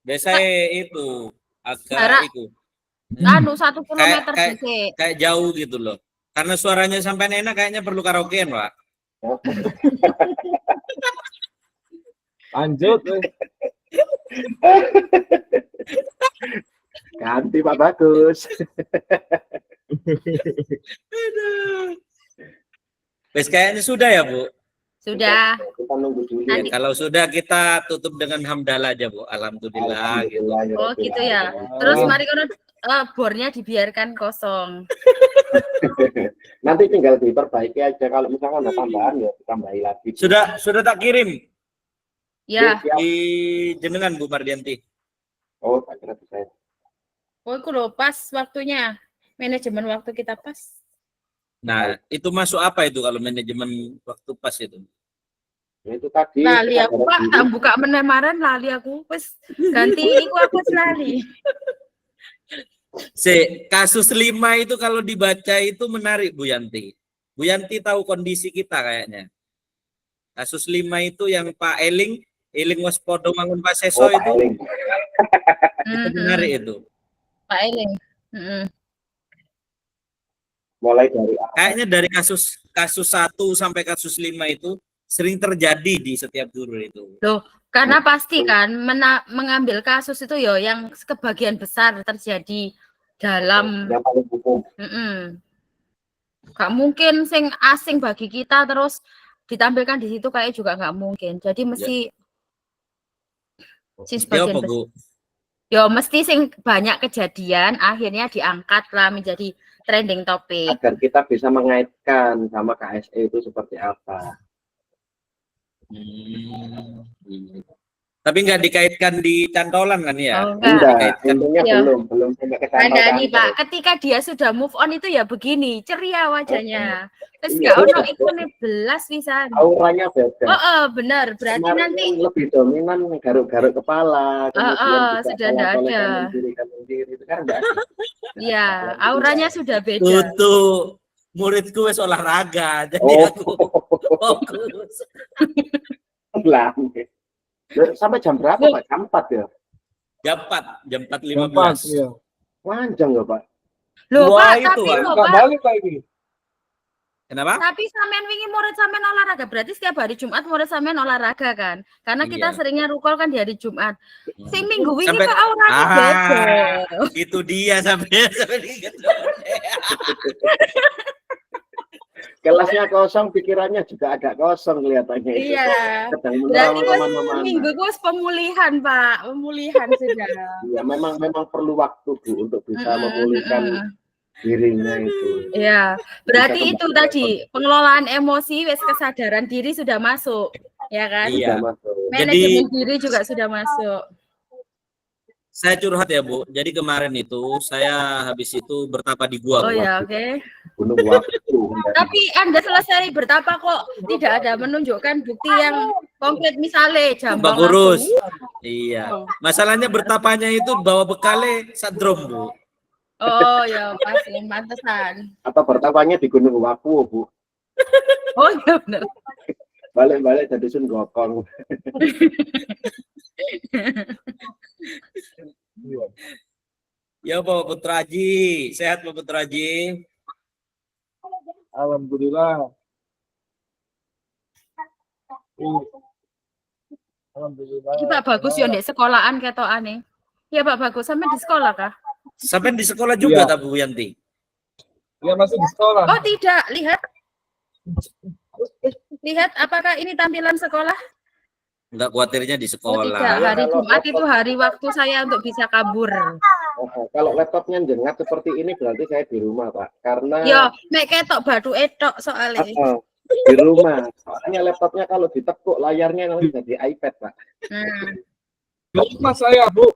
Biasanya itu agak itu. 1 kilometer kayak jauh gitu loh. Karena suaranya sampean enak kayaknya perlu karaokean Pak. Lanjut. Ganti Pak Bagus. Wes kayaknya sudah ya, Bu. Sudah. Kita nunggu dulu. Ya, Nanti. kalau sudah kita tutup dengan hamdalah aja, Bu. Alhamdulillah gitu. Oh gitu ya. Terus mari kono bornya dibiarkan kosong. Nanti tinggal diperbaiki aja. Kalau misalkan ada tambahan ya ditambahi lagi. Sudah tak kirim Ya. di jenengan Bu Mardianti. Oh, tak kira bisa. Oh, itu loh pas waktunya. Manajemen waktu kita pas. Nah, itu masuk apa itu kalau manajemen waktu pas itu? Ya, itu tadi. Lali aku Pak, diri. tak buka menemaran lali aku. Wes ganti iku aku lali. Kasus 5 itu kalau dibaca itu menarik Bu Yanti. Bu Yanti tahu kondisi kita kayaknya. Kasus 5 itu yang Pak Eling Waspodo Mangun Pak Seso Pak itu. Eling. Itu menarik itu. Pak Eling. Mulai dari Kayaknya dari kasus 1 sampai kasus 5 itu sering terjadi di setiap guru itu. Loh, karena pasti kan mengambil kasus itu ya yang kebagian besar terjadi dalam yang paling hukum. Gak mungkin sing asing bagi kita terus ditampilkan di situ kayak juga nggak mungkin. Jadi mesti sing Ya sebagian apa, Bu? ya mesti sing banyak kejadian akhirnya diangkat lah menjadi trending topik. Agar kita bisa mengaitkan sama KSE itu seperti apa. Tapi nggak dikaitkan di cantolan kan ya? Oh, enggak, intinya Ya. belum sampai ke Ada nih cantolan. Pak, ketika dia sudah move on itu ya begini, ceria wajahnya. Terus Iya, gak ono betul. ikune belas pisan. Auranya beda. Benar. Berarti Kemarin nanti yang lebih dominan garuk-garuk kepala, kemudian juga sudah enggak ada. kanan kiri itu kan enggak ada. Ya, auranya sudah beda. Tuh, muridku wes olahraga, jadi Oh. aku fokus. Lah. Sampai jam berapa Pak? Jam 4 ya? Jam 4, jam Jam 4, 4.15. iya. Panjang ya Pak? Loh Wah, Pak, itu, tapi Pak. loh Nggak Pak, balik Pak ini. Kenapa? tapi sampean wingi murid sampean olahraga, berarti setiap hari Jumat murid sampean olahraga kan? Karena kita Iya. seringnya rukol kan di hari Jumat. Sing minggu wingi Sampai- kok auranya beda. Itu dia sampai diingat. Kelasnya kosong, pikirannya juga agak kosong kelihatannya itu. Iya. Sedang Berarti menerang wis kemana-mana. minggu wis pemulihan, Pak. Pemulihan sudah. Ya, memang perlu waktu Bu untuk bisa memulihkan dirinya itu. Iya, berarti Bisa itu kembali tadi pengelolaan emosi, wis kesadaran diri sudah masuk, ya kan? Iya. Sudah masuk. Manajemen diri juga sudah masuk. Saya curhat ya Bu. Jadi kemarin itu saya habis itu bertapa di gua. Oh Bu. ya, oke. Bunuh waktu. Tapi Anda selesai bertapa kok tidak ada menunjukkan bukti yang konkret, misalnya jambang Mbak Kurus. langsung. Iya. Masalahnya bertapanya itu bawa bekale sadrom Bu. Oh ya, pasti pantesan. Atau bertapanya di Gunung Wapu Bu. Oh iya benar. Balik-balik jadi Sun Gokong. Ya Pak Putra Haji, sehat Pak Putra Haji. Alhamdulillah. Alhamdulillah. Ini Pak Bagus ya di sekolahan ketokane. Ya Pak Bagus, sampai di sekolah kah? Sampai di sekolah juga Iya. tak Bu Yanti? Dia masih di sekolah. Oh tidak, lihat apakah ini tampilan sekolah? Enggak, khawatirnya di Oh sekolah. tidak, hari Jumat itu hari waktu saya untuk bisa kabur. Kalau laptopnya jengat seperti ini berarti saya di rumah Pak. Karena Yo, mek ketok batu etok soalnya. di rumah. Soalnya laptopnya kalau ditekuk layarnya nanti jadi iPad Pak. Nah. Mas saya, Bu.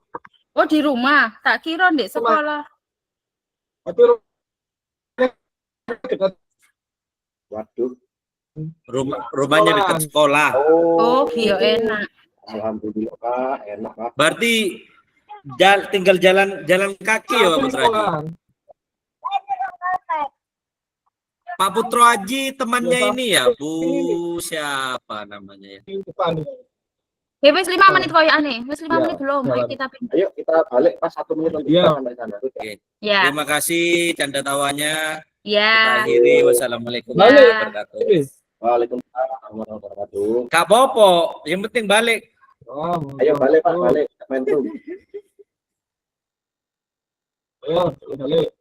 Oh di rumah, tak kira di sekolah. Tapi dekat. Waduh. Rumahnya dekat sekolah. Oh, iya enak. Alhamdulillah Pak, enak Pak. Berarti tinggal jalan kaki ya Pak Putra Haji. Sekolahan. Pak Putra Haji temannya Iya, Pak. ini ya Bu, siapa namanya ya? Di depan. Ya wis 5 menit koyane. Wis 5 Ya, menit belum, jalan. kita pindah. Ayo kita balik pas 1 menit nanti Iya. kita sampai sana. Ya. Terima kasih canda tawanya. Kita Ya. akhiri. Wassalamualaikum Balik. warahmatullahi wabarakatuh. Waalaikumsalam warahmatullahi wabarakatuh. Kak Popo, yang penting balik. Oh, Ayo balik Pak, balik. Momentum. Ayo, balik.